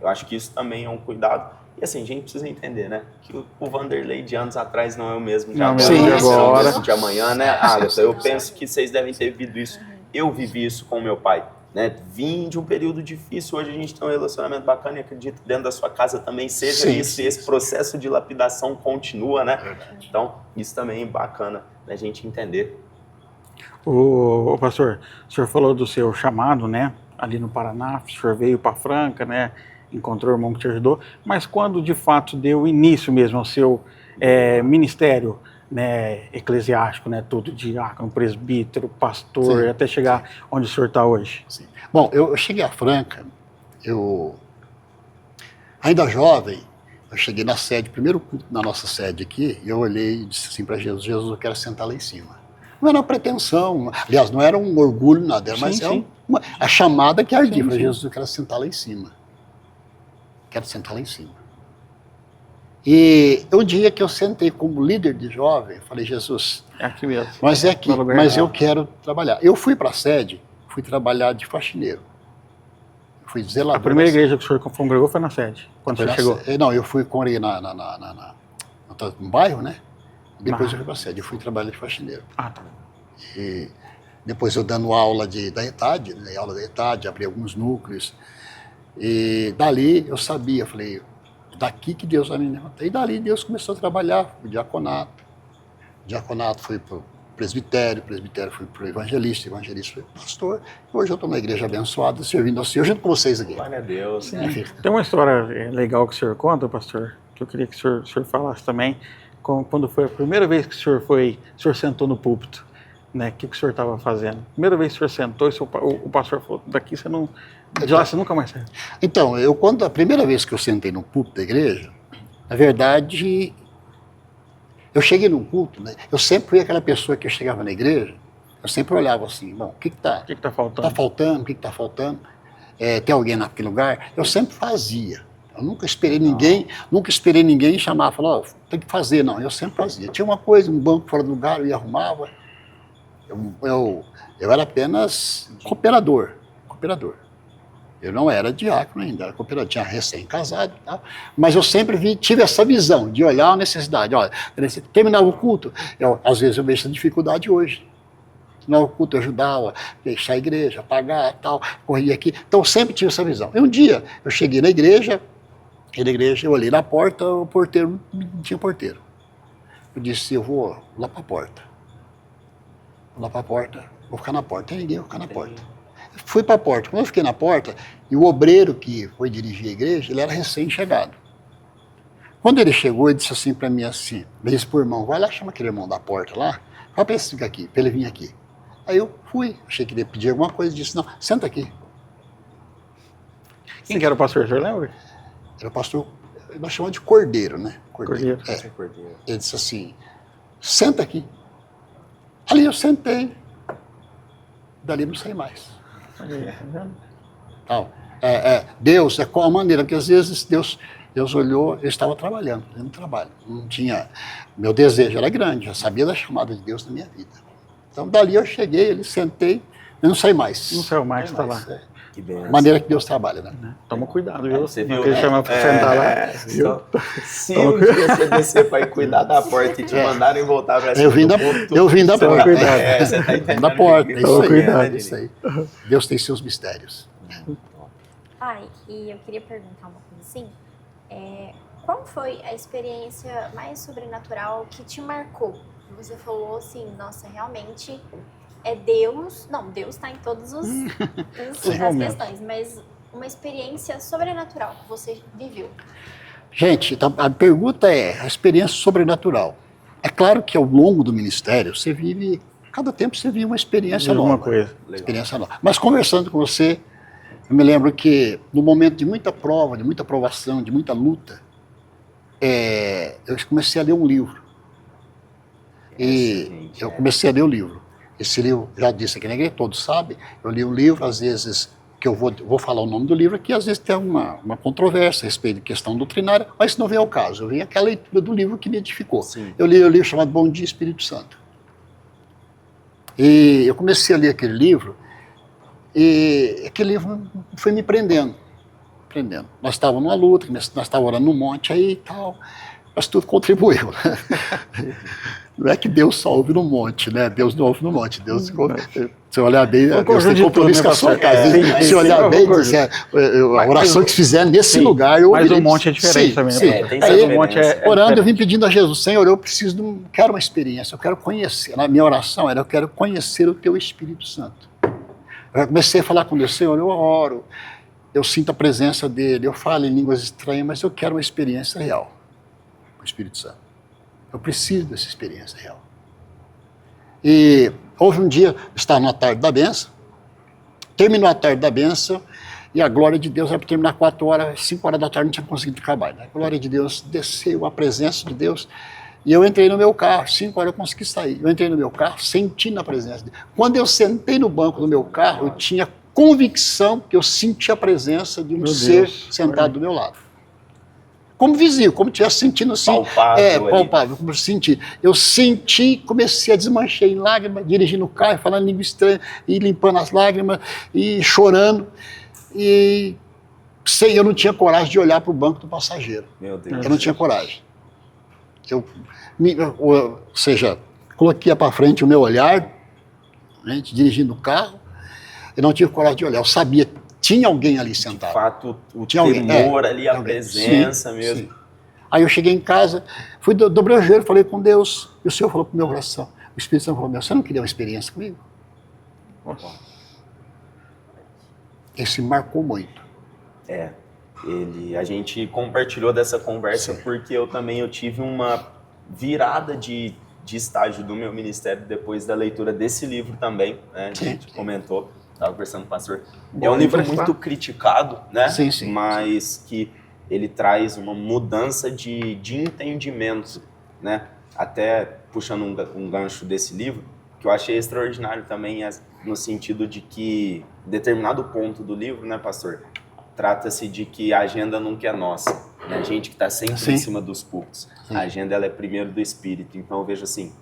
Eu acho que isso também é um cuidado. E assim, a gente precisa entender, né, que o Vanderlei de anos atrás não é o mesmo de agora, Sim, não é o agora. mesmo de amanhã, né, Agatha? Eu penso que vocês devem ter vivido isso. Eu vivi isso com meu pai. Né, vim de um período difícil, hoje a gente tem um relacionamento bacana e acredito que dentro da sua casa também seja isso, e esse processo de lapidação continua, né? Então, isso também é bacana da gente entender. O pastor, o senhor falou do seu chamado, né? Ali no Paraná, o senhor veio para Franca, né? Encontrou o irmão que te ajudou, mas quando de fato deu início mesmo ao seu ministério, né, eclesiástico, né, tudo diácono, presbítero, pastor, até chegar onde o senhor está hoje? Sim. Bom, eu cheguei a Franca, ainda jovem, eu cheguei na sede, primeiro culto na nossa sede aqui, e eu olhei e disse assim para Jesus, eu quero sentar lá em cima. Não era uma pretensão, aliás, não era um orgulho, nada, mas a chamada que ardia. Falei, Jesus, eu quero sentar lá em cima. Quero sentar lá em cima. E um dia que eu sentei como líder de jovem, falei, Jesus, é aqui mesmo. Mas é aqui, mas eu quero trabalhar. Eu fui para a sede, fui trabalhar de faxineiro. Fui zelador. A primeira igreja que o senhor congregou foi na sede, quando você chegou? Não, eu fui congreguei no bairro, né? Depois eu fui para a sede, eu fui trabalhar de faxineiro. Ah, tá. E depois eu dando aula da ETAD, né, aula da ETAD, abri alguns núcleos. E dali eu sabia, falei, daqui que Deus vai me levantar. E dali Deus começou a trabalhar o diaconato. O diaconato foi para o presbitério foi para o evangelista foi para o pastor. Hoje eu estou na igreja abençoada, servindo ao Senhor, junto com vocês aqui. Glória a Deus. Tem uma história legal que o senhor conta, pastor, que eu queria que o senhor falasse também. Quando foi a primeira vez que o senhor sentou no púlpito, né? O que o senhor estava fazendo? Primeira vez que o senhor sentou, o pastor falou, daqui você não... De lá você nunca mais sai. Então, a primeira vez que eu sentei no púlpito da igreja, na verdade, eu cheguei no culto, né? Eu sempre fui aquela pessoa que chegava na igreja, eu sempre olhava assim, bom, o que está faltando? Está faltando, o que está faltando? Tem alguém naquele lugar? Eu sempre fazia. Eu nunca esperei ninguém chamar, falar, tem que fazer, não. Eu sempre fazia. Tinha uma coisa, um banco fora do lugar, eu ia arrumava. Eu era apenas cooperador. Eu não era diácono ainda, era cooperador, tinha recém-casado e tal. Mas eu sempre tive essa visão de olhar a necessidade. Olha, terminava o culto, às vezes eu vejo essa dificuldade hoje. Terminava o culto, eu ajudava, deixar a igreja, pagar tal, corria aqui. Então eu sempre tive essa visão. E um dia eu cheguei na igreja, eu olhei na porta, o porteiro, não tinha porteiro. Eu disse, eu vou lá para a porta. Vou lá para a porta, vou ficar na porta, tem ninguém, vou ficar na porta. Fui para a porta. Quando eu fiquei na porta, e o obreiro que foi dirigir a igreja, ele era recém-chegado. Quando ele chegou, ele disse assim para mim assim, disse pro irmão, vai lá, chama aquele irmão da porta lá, fala para ele ficar aqui, para ele vir aqui. Aí eu fui, achei que ele ia pedir alguma coisa, disse, não, senta aqui. Quem que era o pastor, o senhor lembra? Era o pastor, nós chamamos de Cordeiro, né? Cordeiro. É. Cordeiro. Ele disse assim, senta aqui. Ali eu sentei, dali não sei mais. Então, Deus é qual a maneira, porque às vezes Deus olhou, eu estava trabalhando, fazendo trabalho. Não tinha, meu desejo era grande, já sabia da chamada de Deus na minha vida. Então dali eu cheguei, ele sentei, eu não sei mais. Não saiu mais, está lá. Que benção. Maneira que Deus trabalha, né? Toma cuidado, viu? Você viu, Ele né? chama para sentar lá. Viu? Se um dia você descer para ir cuidar da porta e te mandarem voltar para cima Eu vim da porta. Você tá entendendo? Da porta, o que isso aí, cuidado. isso aí. Deus tem seus mistérios. Pai, e eu queria perguntar uma coisa assim. Qual foi a experiência mais sobrenatural que te marcou? Você falou assim, nossa, realmente é Deus. Não, Deus está em todas as questões, mas uma experiência sobrenatural que você viveu. Gente, então, a pergunta é a experiência sobrenatural. É claro que ao longo do ministério, você vive, cada tempo você vive uma experiência nova. Uma coisa. Experiência nova. Mas conversando com você, eu me lembro que no momento de muita prova, de muita provação, de muita luta, eu comecei a ler um livro. E eu comecei a ler o livro. Esse livro, já disse aqui na igreja, todos sabem, eu li um livro, às vezes, que eu vou falar o nome do livro aqui, às vezes tem uma controvérsia a respeito de questão doutrinária, mas isso não vem ao caso. Eu vi aquela leitura do livro que me edificou. Sim. Eu li um livro chamado Bom Dia, Espírito Santo. E eu comecei a ler aquele livro, e aquele livro foi me prendendo. Nós estávamos numa luta, nós estávamos orando no monte aí e tal, mas tudo contribuiu. Não é que Deus só ouve no monte, né? Deus não ouve no monte. Deus, se olhar bem, Deus tem compromisso com a sua casa. Se olhar bem, a oração que se fizer nesse lugar, eu ouvirei. Mas o monte é diferente também. Sim. Aí, O monte orando, eu vim pedindo a Jesus, Senhor, eu quero uma experiência, eu quero conhecer. Na minha oração era, eu quero conhecer o Teu Espírito Santo. Eu comecei a falar com Deus, Senhor, eu oro, eu sinto a presença dEle, eu falo em línguas estranhas, mas eu quero uma experiência real com o Espírito Santo. Eu preciso dessa experiência real. E houve um dia, eu estava na tarde da bênção, terminou a tarde da bênção, e a glória de Deus era para terminar 4 horas, 5 horas da tarde, não tinha conseguido acabar. A glória de Deus desceu, a presença de Deus, e eu entrei no meu carro, 5 horas eu consegui sair. Eu entrei no meu carro, sentindo a presença de Deus. Quando eu sentei no banco do meu carro, eu tinha convicção que eu senti a presença de um ser sentado do meu lado. Como vizinho, como estivesse sentindo assim. Palpável, como eu senti. Eu senti, comecei a desmanchar em lágrimas, dirigindo o carro, falando língua estranha, e limpando as lágrimas, e chorando. E eu não tinha coragem de olhar para o banco do passageiro. Meu Deus. Eu não tinha coragem. Ou seja, coloquei para frente o meu olhar, né, dirigindo o carro, eu não tive coragem de olhar. Eu sabia que tinha alguém ali sentado. De fato, o tinha temor ali, a presença mesmo. Sim. Aí eu cheguei em casa, dobrei o joelho, falei com Deus, e o Senhor falou para o meu coração, o Espírito Santo falou, você não queria uma experiência comigo? Esse marcou muito. A gente compartilhou dessa conversa porque eu tive uma virada de estágio do meu ministério depois da leitura desse livro também, né? A gente comentou, estava conversando com o pastor. É um livro muito criticado, né? Sim. Mas que ele traz uma mudança de entendimento, né? Até puxando um gancho desse livro, que eu achei extraordinário também, no sentido de que determinado ponto do livro, né, pastor, trata-se de que a agenda nunca é nossa, né? A gente que está sempre em cima dos púlpitos. A agenda ela é primeiro do Espírito. Então eu vejo assim,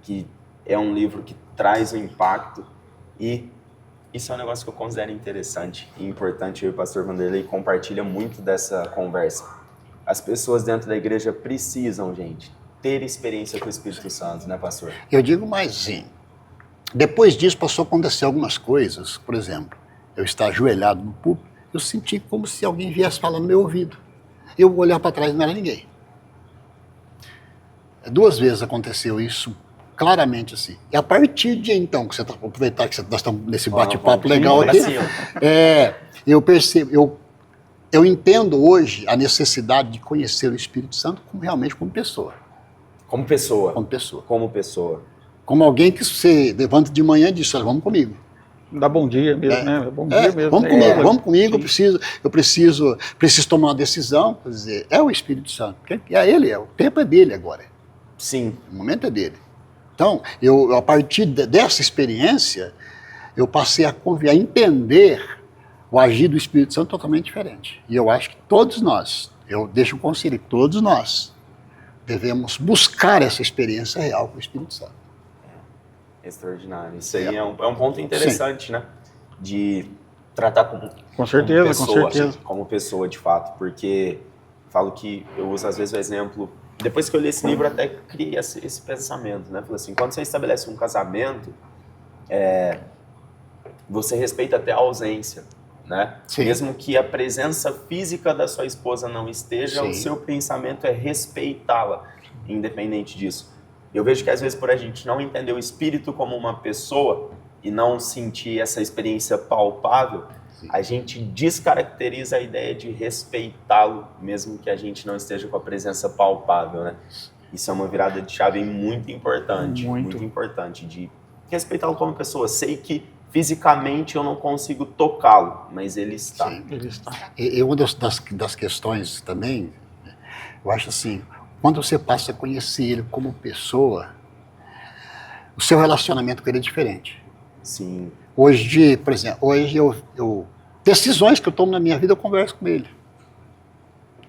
que é um livro que traz um impacto e isso é um negócio que eu considero interessante e importante. Eu e o pastor Vanderlei compartilha muito dessa conversa. As pessoas dentro da igreja precisam, gente, ter experiência com o Espírito Santo, né, pastor? Eu digo mais, sim. Depois disso passou a acontecer algumas coisas. Por exemplo, eu estava ajoelhado no púlpito, eu senti como se alguém viesse falar no meu ouvido. Eu olhar para trás, não era ninguém. 2 vezes aconteceu isso, claramente assim. E a partir de então, que você está aproveitar que nós estamos nesse bate-papo legal vamos aqui, pra cima. eu percebo, eu entendo hoje a necessidade de conhecer o Espírito Santo realmente como pessoa. Como pessoa. Como pessoa. Como pessoa. Como alguém que você levanta de manhã e diz, olha, vamos comigo. Dá bom dia mesmo, né? Bom dia mesmo. Vamos comigo, eu preciso tomar uma decisão. Quer dizer, é o Espírito Santo. O tempo é dele agora. Sim. O momento é dele. Então, a partir dessa experiência, eu passei a entender o agir do Espírito Santo totalmente diferente. E eu acho que todos nós, eu deixo um conselho, todos nós devemos buscar essa experiência real com o Espírito Santo. Extraordinário. Isso aí é um ponto interessante, né? De tratar como certeza, pessoa, com certeza. assim, como pessoa, de fato. Porque falo que eu uso às vezes o exemplo. Depois que eu li esse livro, até criei esse pensamento, né? Falei assim, quando você estabelece um casamento, você respeita até a ausência, né? Sim. Mesmo que a presença física da sua esposa não esteja, Sim. o seu pensamento é respeitá-la, independente disso. Eu vejo que às vezes por a gente não entender o espírito como uma pessoa e não sentir essa experiência palpável, a gente descaracteriza a ideia de respeitá-lo, mesmo que a gente não esteja com a presença palpável, né? Isso é uma virada de chave muito importante, muito importante, de respeitá-lo como pessoa. Sei que fisicamente eu não consigo tocá-lo, mas ele está. Sim, ele está. E uma das questões também, eu acho assim, quando você passa a conhecer ele como pessoa, o seu relacionamento com ele é diferente. Sim. Hoje, por exemplo, decisões que eu tomo na minha vida, eu converso com ele.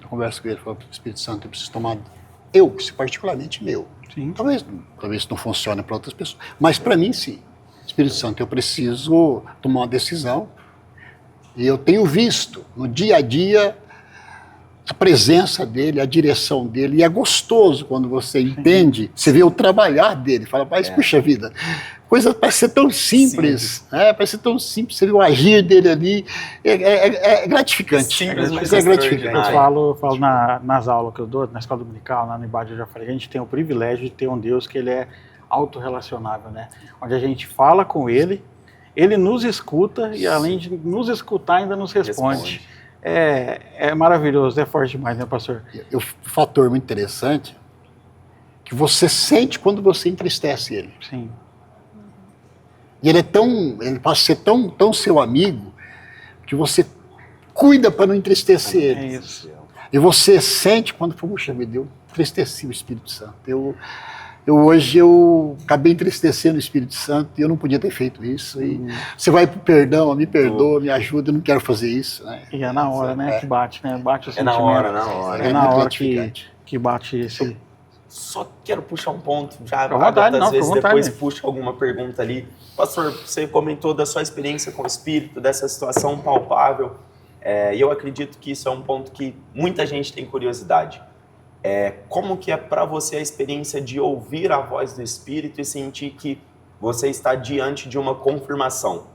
Eu converso com ele, falo, Espírito Santo, eu preciso tomar, particularmente meu. Sim. Talvez não funcione para outras pessoas, mas para mim sim. Espírito Santo, eu preciso tomar uma decisão e eu tenho visto no dia a dia a presença dele, a direção dele, e é gostoso quando você entende, você vê o trabalhar dele, fala, mas puxa vida, coisa parece ser tão simples, parece ser tão simples, você vê o agir dele ali, é gratificante. Simples, mas é gratificante. Eu falo nas aulas que eu dou, na escola dominical, na Unibade, eu já falei, a gente tem o privilégio de ter um Deus que ele é autorrelacionável, né? Onde a gente fala com ele, ele nos escuta e além de nos escutar ainda nos responde. É maravilhoso, é forte demais, né, pastor? Um fator muito interessante que você sente quando você entristece ele. Sim. E ele passa a ser tão seu amigo que você cuida para não entristecer ele. É isso. E você sente quando, puxa vida, eu entristeci o Espírito Santo. Hoje eu acabei entristecendo o Espírito Santo e eu não podia ter feito isso. E você vai pro perdão, me perdoa, me ajuda, eu não quero fazer isso. Né? E é na hora, né, que bate, né? Bate o sentimento. Na hora. É na hora que bate esse... Só quero puxar um ponto, já às vezes depois puxa alguma pergunta ali. Pastor, você comentou da sua experiência com o Espírito, dessa situação palpável, e eu acredito que isso é um ponto que muita gente tem curiosidade. Como que é para você a experiência de ouvir a voz do Espírito e sentir que você está diante de uma confirmação?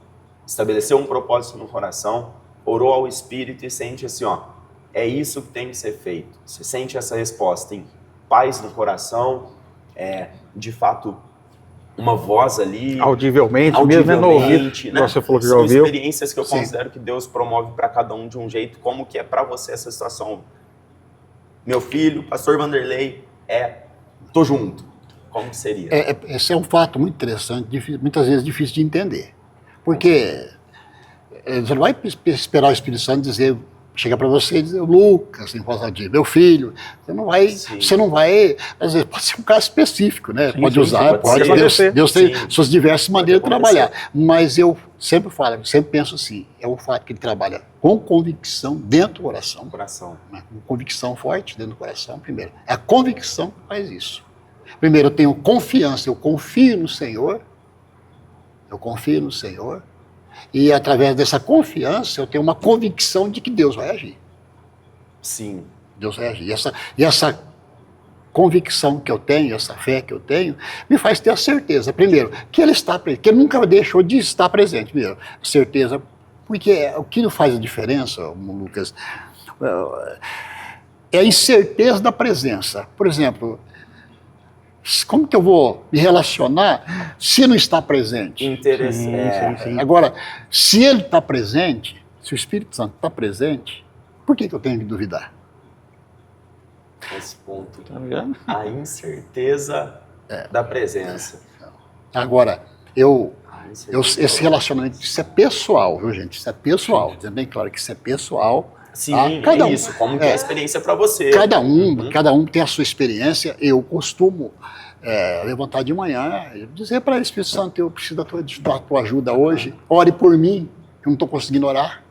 Estabeleceu um propósito no coração, orou ao Espírito e sente assim, é isso que tem que ser feito. Você sente essa resposta, tem paz no coração, de fato, uma voz ali... Audivelmente mesmo, né? Você falou que já são ouviu. Experiências que eu considero que Deus promove para cada um de um jeito. Como que é para você essa situação? Meu filho, pastor Vanderlei, tô junto. Como que seria? Esse é um fato muito interessante, muitas vezes difícil de entender. Porque você não vai esperar o Espírito Santo dizer, chegar para você e dizer, Lucas, em voz audível, meu filho, você não vai, às vezes pode ser um caso específico, né? Pode usar, Deus tem suas diversas maneiras de trabalhar. Mas eu sempre penso assim, é um fato que ele trabalha com convicção dentro do coração. Né? Com convicção forte dentro do coração, primeiro. É a convicção que faz isso. Primeiro, eu tenho confiança, eu confio no Senhor, e através dessa confiança eu tenho uma convicção de que Deus vai agir. Sim. Deus vai agir. E essa convicção que eu tenho, essa fé que eu tenho, me faz ter a certeza, primeiro, que Ele está presente, que Ele nunca deixou de estar presente, primeiro, certeza, porque o que não faz a diferença, Lucas, é a incerteza da presença. Por exemplo, Como que eu vou me relacionar se não está presente? Interessante. Sim. Agora, se ele está presente, se o Espírito Santo está presente, por que eu tenho que duvidar? Esse ponto. Tá vendo? A incerteza da presença. Agora, esse relacionamento, isso é pessoal, viu, gente? Isso é pessoal. Dizendo bem claro que isso é pessoal. Sim, Cada um. isso. Como que é a experiência para você? Cada um tem a sua experiência. Eu costumo levantar de manhã e dizer para o Espírito Santo, eu preciso da tua ajuda hoje. Ore por mim, que eu não estou conseguindo orar.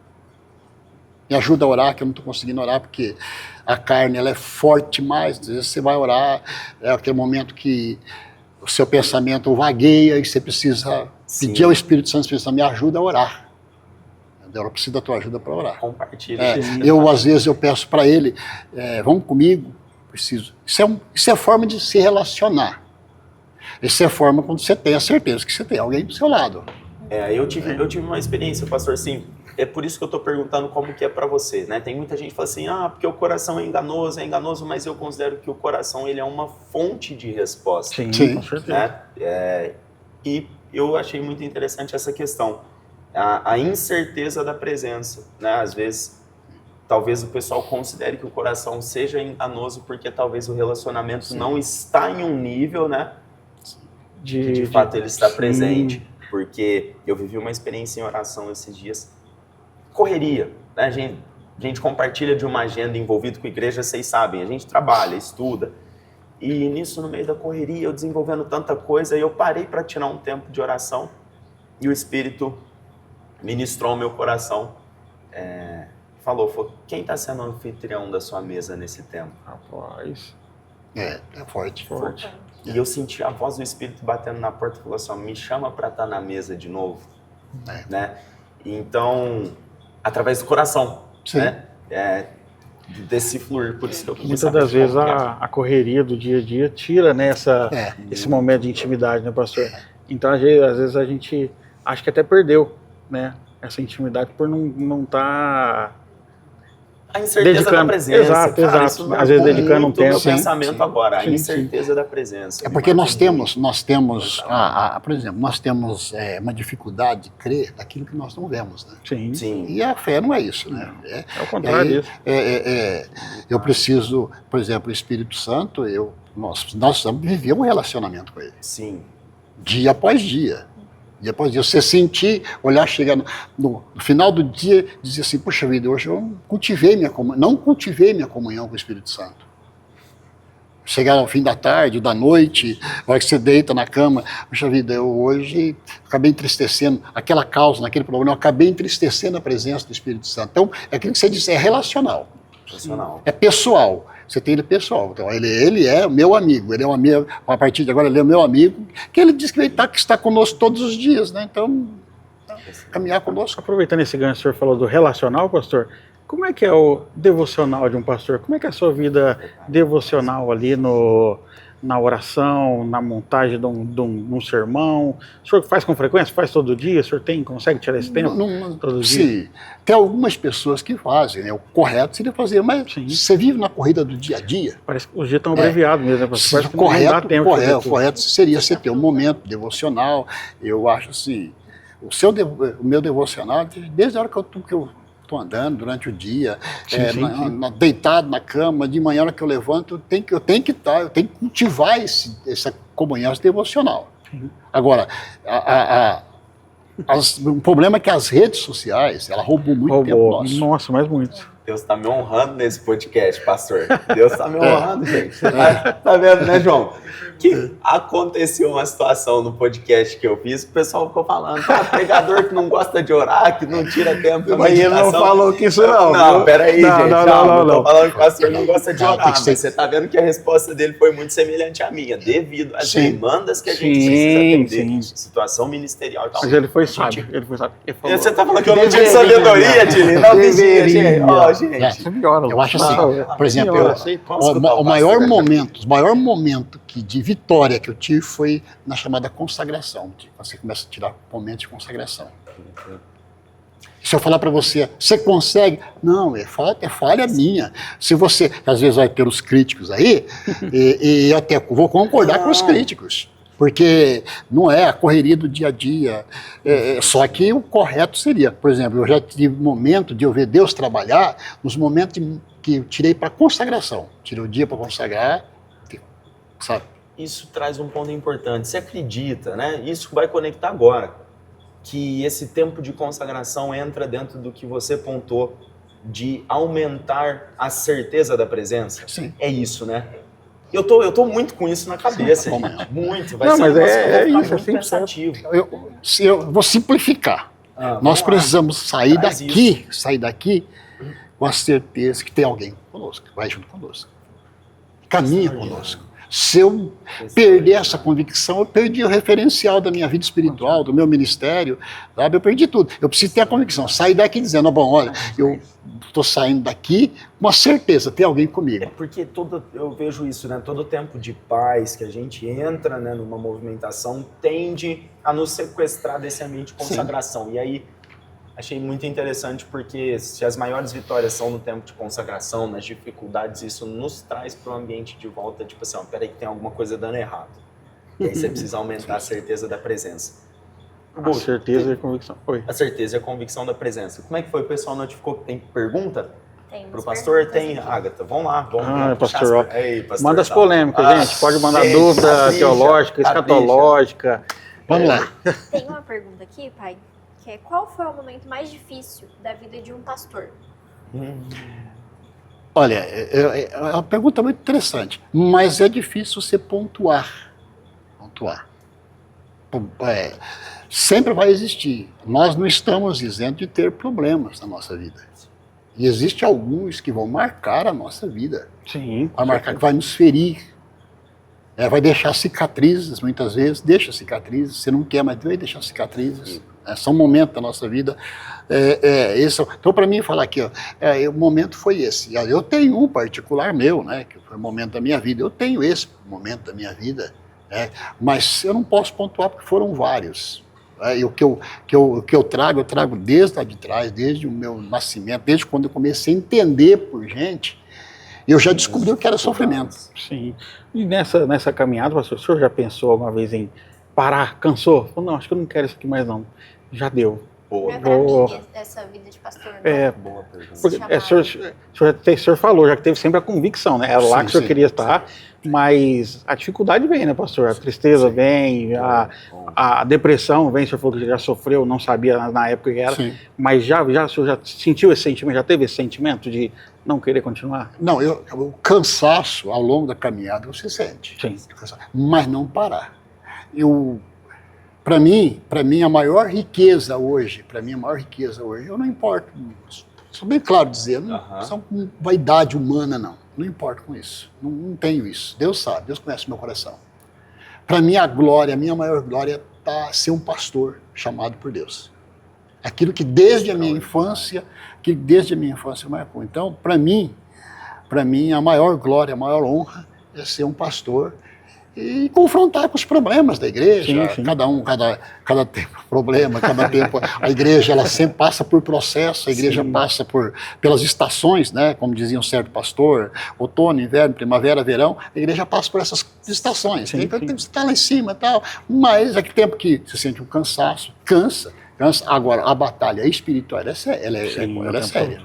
Me ajuda a orar, que eu não estou conseguindo orar, porque a carne ela é forte demais. Às vezes você vai orar, é aquele momento que o seu pensamento vagueia e você precisa pedir ao Espírito Santo, me ajuda a orar. Eu preciso da tua ajuda para orar. Compartilha. Às vezes, eu peço para ele, vamos comigo, preciso. Isso é forma de se relacionar. Isso é forma quando você tem a certeza que você tem alguém do seu lado. Eu tive uma experiência, pastor, sim. É por isso que eu estou perguntando como que é para você, né? Tem muita gente que fala assim, porque o coração é enganoso, mas eu considero que o coração ele é uma fonte de resposta. Sim, com certeza. Né? E eu achei muito interessante essa questão. A incerteza da presença, né? Às vezes, talvez o pessoal considere que o coração seja enganoso porque talvez o relacionamento não está em um nível, né? De fato ele está presente. Porque eu vivi uma experiência em oração esses dias. Correria, né? A gente compartilha de uma agenda envolvida com a igreja, vocês sabem, a gente trabalha, estuda. E nisso, no meio da correria, eu desenvolvendo tanta coisa, eu parei para tirar um tempo de oração e o Espírito ministrou ao meu coração, falou, quem está sendo o anfitrião da sua mesa nesse tempo? Rapaz. É forte. E eu senti a voz do Espírito batendo na porta e falou assim, me chama para estar na mesa de novo. Né? Então, através do coração, né? Desse fluir, por isso que eu quis muitas das vezes a correria do dia a dia tira, né, esse momento de intimidade, né, pastor? Então, às vezes a gente acha que até perdeu, né, essa intimidade por não estar a incerteza da presença. Exato. Às vezes dedicando um tempo. Meu pensamento agora, a incerteza da presença. É porque nós temos, por exemplo, nós temos uma dificuldade de crer naquilo que nós não vemos, né? Sim. E a fé não é isso, né? É o contrário disso. Eu preciso, por exemplo, o Espírito Santo, nós precisamos viver um relacionamento com ele. Sim. Dia após dia. Depois de você sentir, olhar, chegar no final do dia, dizer assim, puxa vida, hoje eu não cultivei minha comunhão com o Espírito Santo. Chegar ao fim da tarde, da noite, a hora que você deita na cama, puxa vida, eu hoje acabei entristecendo aquela causa, naquele problema, eu acabei entristecendo a presença do Espírito Santo. Então, é aquilo que você disse, é relacional. É pessoal. Você tem ele pessoal. Então, ele é meu amigo. Ele é um amigo, a partir de agora, ele é meu amigo, que ele diz que está conosco todos os dias, né? Então, caminhar conosco. Aproveitando esse gancho, o senhor falou do relacional, pastor, como é que é o devocional de um pastor? Como é que é a sua vida devocional ali na oração, na montagem de um sermão? O senhor faz com frequência? Faz todo dia? O senhor consegue tirar esse tempo? Todo dia? Sim. Tem algumas pessoas que fazem, né? O correto seria fazer, mas você vive na corrida do dia a dia. Parece que os dias estão abreviados mesmo, né? Parece que correto, não dá tempo. O correto seria você ter um momento devocional. Eu acho assim, o meu devocional, desde a hora que eu estou andando durante o dia, deitado na cama, de manhã, na hora que eu levanto, eu tenho que cultivar essa comunhão devocional. Agora, o problema é que as redes sociais, ela roubou muito tempo nosso. Nossa, mas muito. Deus está me honrando nesse podcast, pastor. Deus está me honrando, gente. Tá vendo, né, João? Que aconteceu uma situação no podcast que eu fiz, o pessoal ficou falando, pregador que não gosta de orar, que não tira tempo da meditação. Mas ele não falou que isso não. Não, peraí, gente. Não. Tô falando que o pastor não gosta de orar, mas você tá vendo que a resposta dele foi muito semelhante à minha, devido às demandas que a gente precisa atender. Situação ministerial e tal. Mas ele foi sábio. Você tá falando que eu não tive sabedoria, Tili? Não vigia, gente. Eu acho assim, por exemplo, o maior momento de vitória que eu tive foi na chamada consagração. Você começa a tirar momentos de consagração. Se eu falar para você, você consegue? Não, é falha minha. Se você, às vezes vai ter os críticos aí, e eu até vou concordar com os críticos, porque não é a correria do dia a dia. Só que o correto seria, por exemplo, eu já tive momento de eu ver Deus trabalhar nos momentos que eu tirei para consagração. Tirei o dia para consagrar, sabe? Isso traz um ponto importante. Você acredita, né? Isso vai conectar agora. Que esse tempo de consagração entra dentro do que você pontuou de aumentar a certeza da presença? Sim. É isso, né? Eu tô muito com isso na cabeça, Sim, gente. Muito. Vai Não, ser mas um negócio que eu vou é ficar isso, muito assim, pensativo. Eu vou simplificar. Nós precisamos sair daqui com a certeza que tem alguém conosco, que vai junto conosco. Caminha conosco. Se eu perder essa convicção, eu perdi o referencial da minha vida espiritual, do meu ministério, sabe? Eu perdi tudo. Eu preciso ter a convicção, sair daqui dizendo, bom, olha, eu estou saindo daqui com a certeza, tem alguém comigo. É porque eu vejo isso, né? Todo tempo de paz que a gente entra, né, numa movimentação tende a nos sequestrar desse ambiente de consagração. Sim. E aí achei muito interessante porque se as maiores vitórias são no tempo de consagração, nas dificuldades, isso nos traz para o ambiente de volta, tipo assim, peraí que tem alguma coisa dando errado. E aí você precisa aumentar a certeza da presença. A certeza e a convicção. Oi. A certeza e a convicção da presença. Como é que foi? O pessoal notificou que tem pergunta? Tem. Pro pastor? Tem, Agatha. Vamos lá. Vamos pastor. Pastor, manda as polêmicas, gente. Pode mandar dúvida teológica, escatológica. Vamos lá. Tem uma pergunta aqui, pai, que é: qual foi o momento mais difícil da vida de um pastor? Olha, é uma pergunta muito interessante, mas é difícil você pontuar. Sempre vai existir. Nós não estamos isentos de ter problemas na nossa vida. E existem alguns que vão marcar a nossa vida. Sim. Vai marcar, que vai nos ferir. Vai deixar cicatrizes, muitas vezes. Deixa cicatrizes. Você não quer, mas vai deixar cicatrizes. São momentos da nossa vida. Então, para mim, falar aqui, o momento foi esse. Eu tenho um particular meu, né, que foi o momento da minha vida. Eu tenho esse momento da minha vida, mas eu não posso pontuar porque foram vários. E o que eu trago desde lá de trás, desde o meu nascimento, desde quando eu comecei a entender por gente, eu já descobri o que era sofrimento. Sim. E nessa caminhada, pastor, o senhor já pensou alguma vez em parar? Cansou? Falou, não, acho que eu não quero isso aqui mais não. Já deu. Não é pra mim essa vida de pastor, não. Boa pergunta. Porque, o senhor falou, já que teve sempre a convicção, né? Era lá que o senhor queria estar, mas a dificuldade vem, né, pastor? A tristeza vem, a depressão vem, o senhor falou que já sofreu, não sabia na época que era, mas o senhor já sentiu esse sentimento, já teve esse sentimento de não querer continuar? Não, o cansaço ao longo da caminhada você sente. Sim. Mas não parar. Para mim, a maior riqueza hoje, eu não importo, sou bem claro dizer, não são vaidade humana, não importo com isso, não tenho isso. Deus sabe, Deus conhece o meu coração. Para mim, a minha maior glória está ser um pastor chamado por Deus. Aquilo que desde a minha infância marcou. Então, para mim, a maior glória, a maior honra é ser um pastor e confrontar com os problemas da igreja. Sim. Cada tempo problema, cada tempo a igreja ela sempre passa por processo, a igreja passa pelas estações, né, como dizia um certo pastor, outono, inverno, primavera, verão, a igreja passa por essas estações. Você está lá em cima e tal, mas é que tempo que você sente um cansaço, cansa. Agora, a batalha espiritual ela é séria.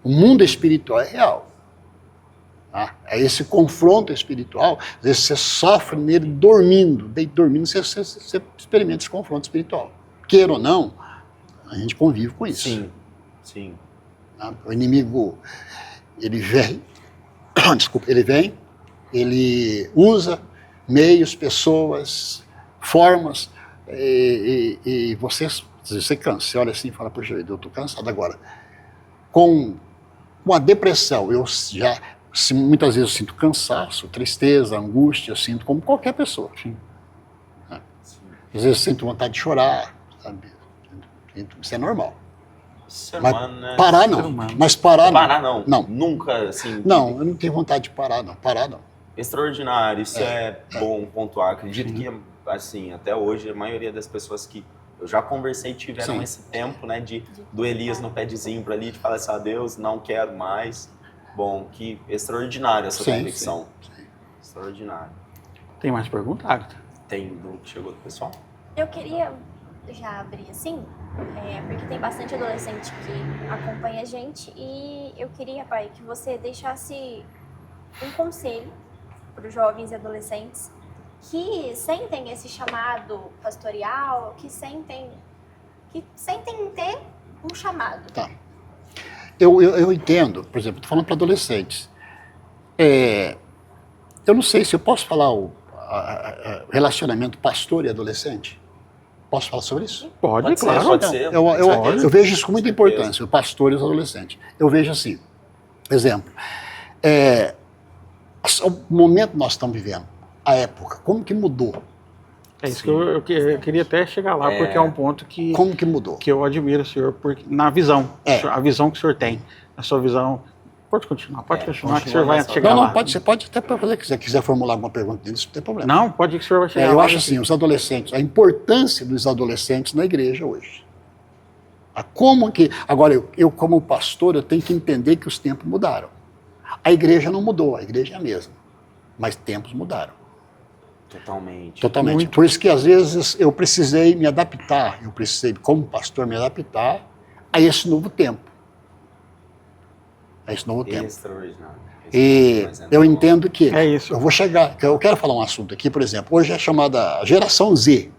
O mundo espiritual é real. É esse confronto espiritual, às vezes você sofre nele dormindo você experimenta esse confronto espiritual. Queira ou não, a gente convive com isso. Sim. O inimigo, ele vem, ele usa meios, pessoas, formas, e você cansa, você olha assim e fala, poxa vida, eu estou cansado agora. Com a depressão, muitas vezes eu sinto cansaço, tristeza, angústia, eu sinto como qualquer pessoa. Às vezes eu sinto vontade de chorar, sabe? Isso é normal. Parar não. Mas parar não. Não. Nunca, assim... Não, eu não tenho vontade de parar não. Extraordinário, isso é bom pontuar. Acredito que, assim, até hoje, a maioria das pessoas que eu já conversei, tiveram Sim. esse tempo, né, do Elias no padzinho para ali, de falar assim, Deus, não quero mais. Bom, que extraordinário essa Sim, convicção. sim. Extraordinário. Tem mais pergunta, Agatha? Tem do que chegou do pessoal? Eu queria já abrir assim, porque tem bastante adolescente que acompanha a gente e eu queria, pai, que você deixasse um conselho para os jovens e adolescentes que sentem esse chamado pastoral, que sentem ter um chamado. Tá. Eu entendo, por exemplo, estou falando para adolescentes. Eu não sei se eu posso falar o relacionamento pastor e adolescente. Posso falar sobre isso? Pode, Pode ser, claro. pode Não, ser. eu vejo isso com muita importância, o pastor e os adolescentes. Eu vejo assim, exemplo, o momento que nós estamos vivendo, a época, como que mudou? É isso que eu queria até chegar lá, porque é um ponto que Como que mudou? eu admiro o senhor, porque, na visão, a visão que o senhor tem, a sua visão. Pode continuar, que o senhor vai chegar lá. Não, pode, você pode até fazer, se quiser formular alguma pergunta deles, não tem problema. Não, pode ir que o senhor vai chegar lá. Eu acho assim, os adolescentes, a importância dos adolescentes na igreja hoje. Agora, eu como pastor, eu tenho que entender que os tempos mudaram. A igreja não mudou, a igreja é a mesma, mas tempos mudaram. Totalmente. Totalmente. Muito. Por isso que às vezes eu precisei me adaptar, eu precisei, como pastor, me adaptar a esse novo tempo. A esse novo tempo. Extraordinário. E eu entendo que É isso. eu vou chegar, eu quero falar um assunto aqui, por exemplo, hoje é chamada geração Z.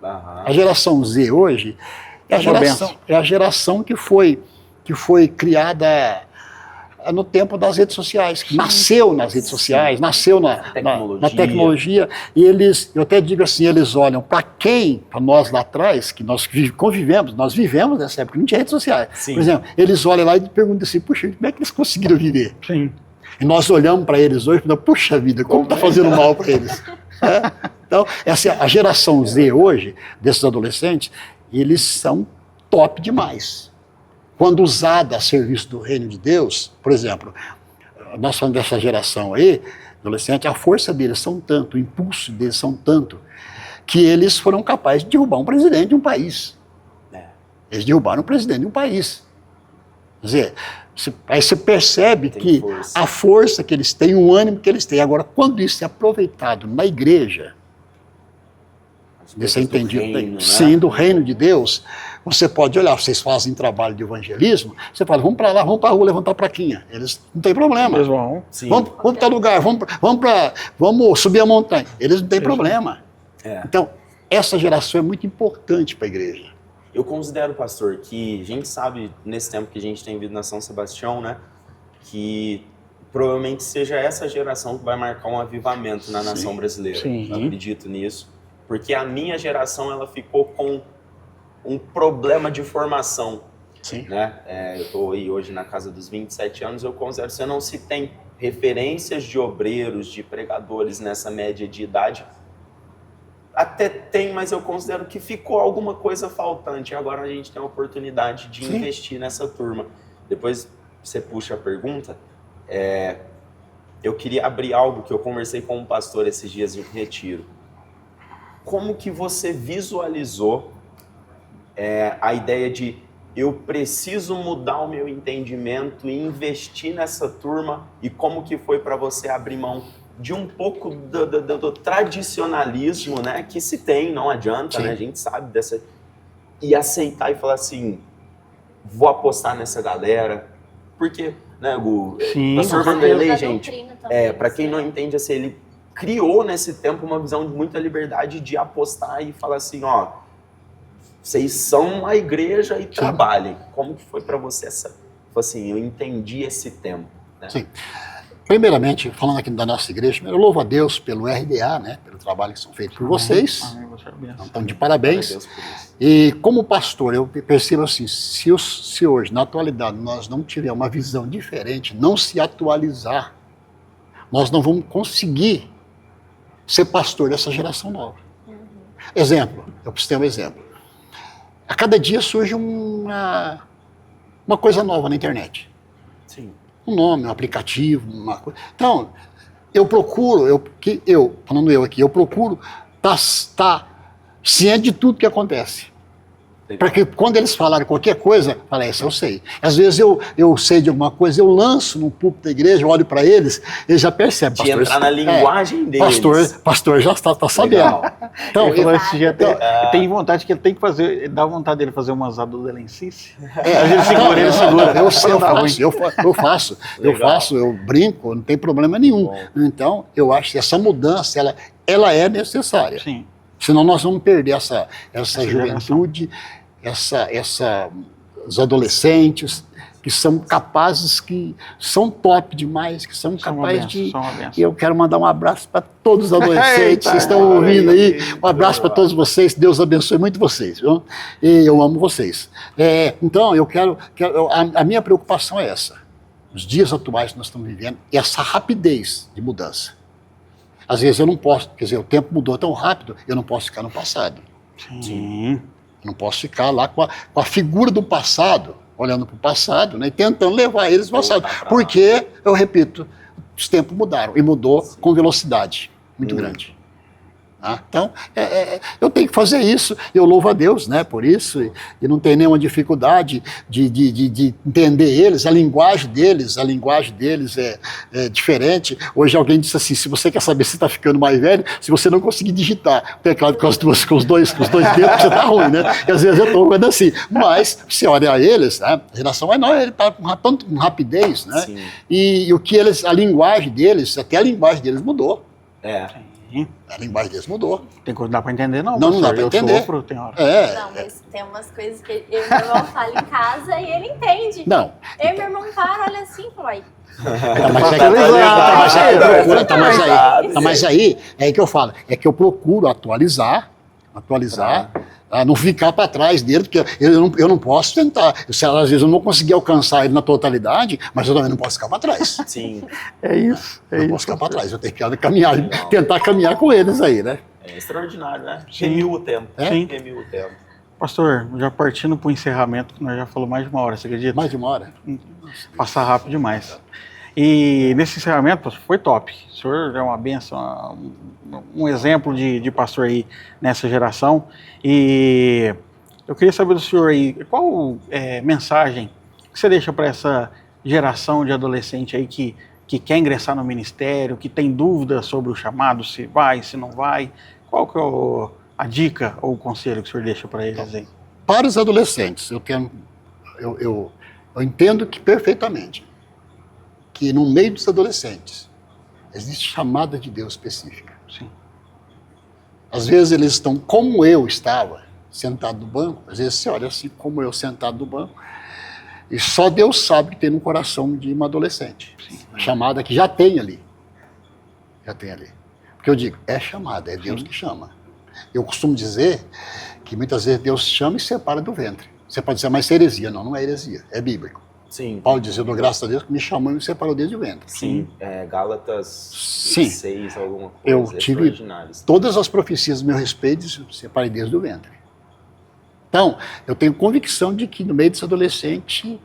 Aham. A geração Z hoje é a geração que foi criada no tempo das redes sociais, que nasceu nas redes sociais, nasceu na tecnologia, e eu até digo assim, eles olham para nós lá atrás, que nós nós vivemos nessa época, não tinha redes sociais. Sim. Por exemplo, eles olham lá e perguntam assim, puxa, como é que eles conseguiram viver? Sim. E nós olhamos para eles hoje e falamos, puxa vida, como está fazendo mal para eles? Então, a geração Z hoje, desses adolescentes, eles são top demais. Quando usada a serviço do reino de Deus, por exemplo, nós falamos dessa geração aí, adolescente, a força deles são tanto, o impulso deles são tanto, que eles foram capazes de derrubar um presidente de um país. Eles derrubaram o presidente de um país. Quer dizer, aí você percebe que a força que eles têm, o ânimo que eles têm. Agora, quando isso é aproveitado na igreja, você entendido, sim, do reino de Deus, você pode olhar, vocês fazem trabalho de evangelismo, você fala, vamos para lá, vamos para a rua levantar plaquinha. Eles não tem problema. Eles vão. Vamos para tal lugar, vamos subir a montanha. Eles não têm problema. Então, essa geração é muito importante para a igreja. Eu considero, pastor, que a gente sabe, nesse tempo que a gente tem vindo na São Sebastião, né, que provavelmente seja essa geração que vai marcar um avivamento na nação brasileira. Sim. Eu acredito nisso. Porque a minha geração, ela ficou com um problema de formação. Sim. Né? Eu estou aí hoje na casa dos 27 anos, eu considero que você não se tem referências de obreiros, de pregadores nessa média de idade. Até tem, mas eu considero que ficou alguma coisa faltante. Agora a gente tem a oportunidade de investir nessa turma. Depois você puxa a pergunta. Eu queria abrir algo que eu conversei com um pastor esses dias de retiro. Como que você visualizou a ideia de eu preciso mudar o meu entendimento e investir nessa turma, e como que foi para você abrir mão de um pouco do tradicionalismo, né, que se tem, não adianta, né, a gente sabe dessa, e aceitar e falar assim, vou apostar nessa galera, porque, né, o pastor Vanderlei, gente, para quem não entende, assim, ele criou nesse tempo uma visão de muita liberdade de apostar e falar assim, ó, vocês são a igreja e trabalhem. Como que foi para você assim, eu entendi esse tempo, né? Sim. Primeiramente, falando aqui da nossa igreja, eu louvo a Deus pelo RDA, né, pelo trabalho que são feitos por vocês. Então, de parabéns. E como pastor, eu percebo assim, se hoje, na atualidade, nós não tivermos uma visão diferente, não se atualizar, nós não vamos conseguir ser pastor dessa geração nova. Exemplo, eu preciso ter um exemplo. A cada dia surge uma coisa nova na internet. Sim. Um nome, um aplicativo, uma coisa. Então, eu procuro, eu procuro estar ciente de tudo que acontece. Para que quando eles falarem qualquer coisa, fala, essa eu sei. Às vezes eu sei de alguma coisa, eu lanço no púlpito da igreja, olho para eles já percebem. De entrar na linguagem deles. Pastor já está sabendo. Legal. Então, Ele falou esse dia, tem vontade que ele tem que fazer, dá vontade dele fazer umas adolescências. Ele segura. Eu faço, eu brinco, não tem problema nenhum. Bom. Então, eu acho que essa mudança, ela é necessária. Sim. Senão nós vamos perder essa geração. juventude, os adolescentes que são capazes, que são top demais, que são capazes de... E eu quero mandar um abraço para todos os adolescentes que estão ouvindo aí. Um abraço para todos vocês, Deus abençoe muito vocês. Viu? E eu amo vocês. Então, a minha preocupação é essa. Os dias atuais que nós estamos vivendo, essa rapidez de mudança. Às vezes eu não posso, quer dizer, o tempo mudou tão rápido, eu não posso ficar no passado. Sim. Não posso ficar lá com a figura do passado, olhando para o passado, né, e tentando levar eles ao passado. Porque, eu repito, os tempos mudaram, e mudou com velocidade muito grande. Então, eu tenho que fazer isso, eu louvo a Deus, né, por isso, e não tem nenhuma dificuldade de entender eles, a linguagem deles é diferente. Hoje alguém disse assim, se você quer saber se está ficando mais velho, se você não conseguir digitar o teclado com os dois dedos, você está ruim, né, e às vezes eu estou vendo assim, mas você olha eles, né, a geração mais nova, ele está com rapidez, né, e o que a linguagem deles, até a linguagem deles mudou. A linguagem deles mudou. Tem coisa que não dá para entender, não. Não dá para entender. Eu sofro, tem hora. Não, mas tem umas coisas que eu e meu irmão falam em casa e ele entende. Não. Eu e meu irmão para, olha assim e fala, aí. Mas aí, é aí que eu falo, é que eu procuro atualizar, não ficar para trás dele, porque eu não posso tentar. Às vezes eu não vou conseguir alcançar ele na totalidade, mas eu também não posso ficar para trás. Sim. É isso. Eu não posso ficar para trás, eu tenho que caminhar, tentar caminhar com eles aí, né? É extraordinário, né? Remiu o tempo. Remiu o tempo. Pastor, já partindo para o encerramento, nós já falamos mais de uma hora, você acredita? Mais de uma hora. Passar rápido demais. E nesse encerramento, pastor, foi top. O senhor é uma benção, um exemplo de pastor aí nessa geração. E eu queria saber do senhor aí, qual mensagem que você deixa para essa geração de adolescente aí que quer ingressar no ministério, que tem dúvida sobre o chamado, se vai, se não vai. Qual que é a dica ou o conselho que o senhor deixa para eles aí? Para os adolescentes, eu entendo que perfeitamente que no meio dos adolescentes existe chamada de Deus específica. Sim. Às vezes eles estão como eu estava, sentado no banco, às vezes você olha assim como eu sentado no banco, e só Deus sabe que tem no coração de uma adolescente. Sim. A chamada que já tem ali. Porque eu digo, é chamada, é Deus que chama. Eu costumo dizer que muitas vezes Deus chama e separa do ventre. Você pode dizer, mas isso é heresia. Não é heresia, é bíblico. Sim. Paulo diz, eu dou graças a Deus que me chamou e me separou desde o ventre. Sim. Gálatas 6, alguma coisa. Eu tive todas as profecias do meu respeito e eu separei desde o ventre. Então, eu tenho convicção de que no meio desse adolescente,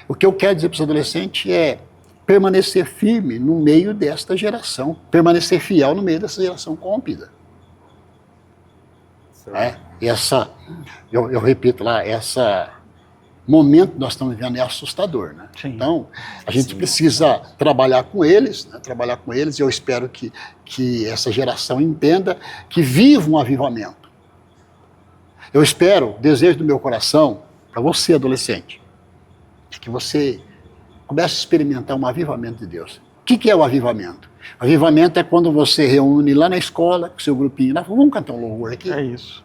o que eu quero dizer para os adolescentes é permanecer firme no meio desta geração, permanecer fiel no meio dessa geração corrompida. Eu repito lá, esse momento que nós estamos vivendo é assustador, né? Sim. Então, a gente precisa trabalhar com eles, e eu espero que essa geração entenda que viva um avivamento. Eu espero, desejo do meu coração, para você, adolescente, que você comece a experimentar um avivamento de Deus. O que é o avivamento? O avivamento é quando você reúne lá na escola, com seu grupinho, lá, vamos cantar um louvor aqui? É isso.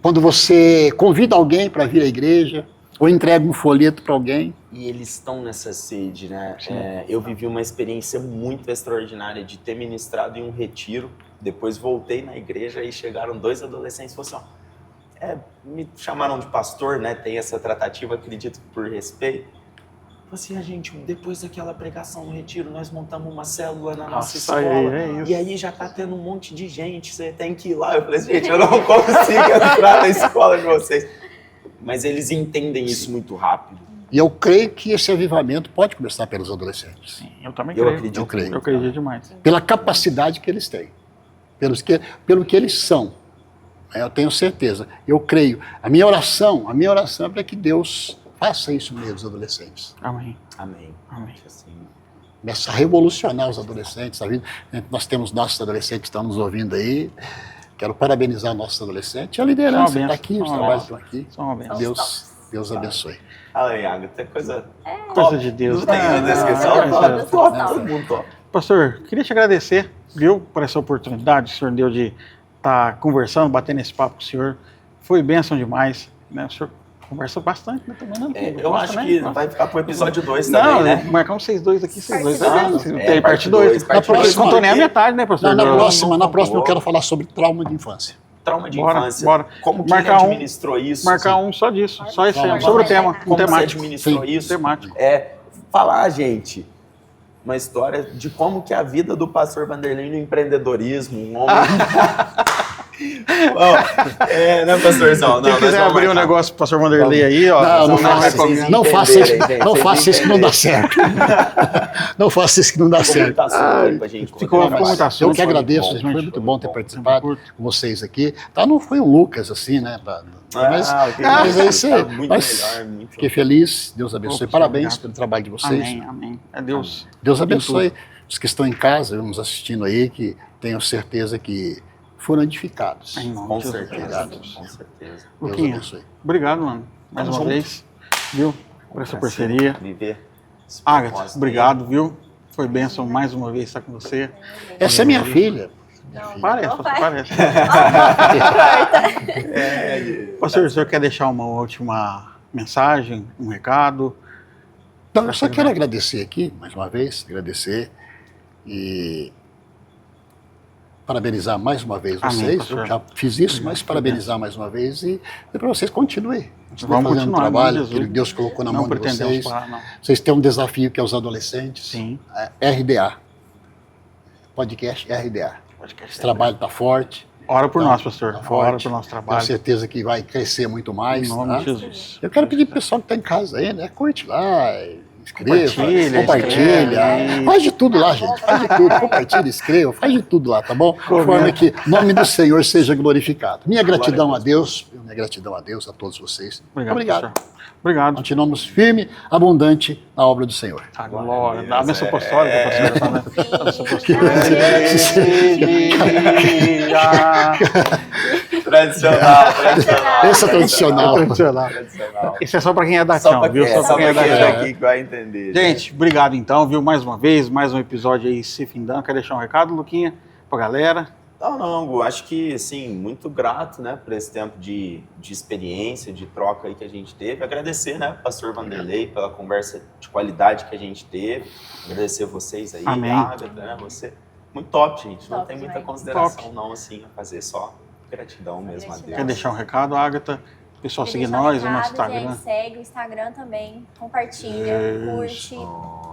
Quando você convida alguém para vir à igreja, ou entrega um folheto para alguém. E eles estão nessa sede, né? Eu vivi uma experiência muito extraordinária de ter ministrado em um retiro, depois voltei na igreja e chegaram 2 adolescentes e falaram assim, me chamaram de pastor, né? Tem essa tratativa, acredito, por respeito. Assim, gente, depois daquela pregação no retiro, nós montamos uma célula na nossa escola. E aí já tá tendo um monte de gente, você tem que ir lá. Eu falei, gente, eu não consigo entrar na escola de vocês. Mas eles entendem isso muito rápido. E eu creio que esse avivamento pode começar pelos adolescentes. Sim, eu também creio. Eu acredito demais. Pela capacidade que eles têm. Pelo que eles são. Eu tenho certeza, eu creio. A minha oração é para que Deus faça isso no meio dos adolescentes. Amém. Amém. Amém. Assim, Começa a revolucionar os adolescentes. Nós temos nossos adolescentes que estão nos ouvindo aí. Quero parabenizar nossos adolescentes. A liderança está aqui, os trabalhos estão aqui. Só uma benção. Deus abençoe. fala aí, Agatha, tem coisa Coisa de Deus. Não tem na descrição? Todo mundo top. Pastor, queria te agradecer, viu, por essa oportunidade que o senhor deu de estar conversando, batendo esse papo com o senhor. Foi bênção demais, né? O senhor conversa bastante, né? Eu acho que vai ficar pro episódio 2 não, também, né? Marcamos 6-2 aqui, 6-2. Não, Tem parte 2. parte Não dois, contou nem a porque- metade, né, pastor? Na Não, próxima eu quero falar sobre trauma de infância. Trauma de Bora, infância. bora. Como que Marcar ele um- administrou isso? marcar um só disso, só esse Vamos. sobre o tema, um Como você temático. administrou Sim, isso? temático. É falar, gente, uma história de como que é a vida do pastor Vanderlei no empreendedorismo, um homem... Bom, né, pastorzão? Quem quiser abrir um negócio pro pastor Vanderlei aí, ó. Não não faça isso, entenderem, não gente, faça vocês isso que não dá certo. Não faça isso que não dá certo. Pra gente ficou colocar. muito assunto. Eu que agradeço, Foi foi bom, muito foi bom ter bom, participado foi com vocês aqui. Tá, não foi o Lucas assim, né? Mas é isso aí. Tá muito Mas melhor, muito fiquei feliz, Deus abençoe. Opa, Parabéns obrigado. pelo trabalho de vocês. Amém, amém. É Deus. Deus abençoe os que estão em casa, nos assistindo aí, que tenho certeza que foram edificados. Em nome Com de Jesus. certeza, Obrigado. com certeza. Deus Luquinha, abençoe. obrigado, mano. Mais Tamo uma junto. vez, viu? Por essa Assim, parceria. Viver. esse Agatha, propósito aí. obrigado, viu? Foi bênção mais uma vez estar com você. Essa é minha filha. Parece, Não faz. parece. É, Pastor, o senhor quer deixar uma última mensagem, um recado? Então, eu só quero agradecer aqui, mais uma vez, agradecer e parabenizar mais uma vez Amém, vocês. pastor. Eu já fiz isso, mas parabenizar mais uma vez e para vocês continuem. Vamos fazendo um continuar, trabalho em nome de que Jesus. Deus colocou na Não mão de pretendemos vocês. parar, não. Vocês têm um desafio que é os adolescentes. Sim. RDA. Podcast RDA. Esse trabalho está forte. Ora por nós, pastor. Tá Ora forte. por nosso Tenho trabalho. certeza que vai crescer muito Em mais. nome Tá? de Jesus. Eu quero pedir pro pessoal que está em casa aí, né? Curte lá, inscreva, Compartilha, compartilha. escreve. Faz de tudo lá, gente. Faz de tudo. Compartilha, escreva, faz de tudo lá, tá bom? De forma que o nome do Senhor seja glorificado. Minha gratidão a Deus, a todos vocês. Obrigado. Pastor. Obrigado. Continuamos firme, abundante na obra do Senhor. A glória. Deus, Dá a bênção apostólica, pastor. Né? A bênção Tradicional, tradicional. Esse é tradicional. Tradicional. Tradicional. Isso é só pra quem é da Só chão, pra viu? quem Só pra quem é da é chão. daqui que vai entender. Gente, obrigado então, viu? Mais uma vez, mais um episódio aí se findando. Quer deixar um recado, Luquinha, pra galera? Não, Gu, acho que, assim, muito grato, né, por esse tempo de experiência, de troca aí que a gente teve. Agradecer, né, pastor Vanderlei, pela conversa de qualidade que a gente teve. Agradecer vocês aí, Amém. Agatha, né, você. Muito top, gente. Não Top tem muita demais. consideração, Top. não, assim, a fazer só gratidão mesmo a Gratidão. Deus. Quer deixar um recado, Agatha? O pessoal Queria seguir deixar um nós, o nosso recado, Instagram. gente, segue o Instagram também, compartilha, Isso. curte,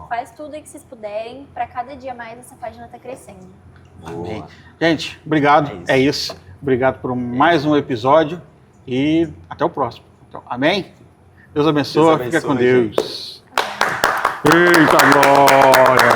faz tudo aí que vocês puderem, para cada dia mais essa página tá crescendo. Amém. Gente, obrigado. É isso. Obrigado por mais um episódio e até o próximo. Então, amém? Deus abençoe. Deus Fica com abençoe, Deus. Eita glória!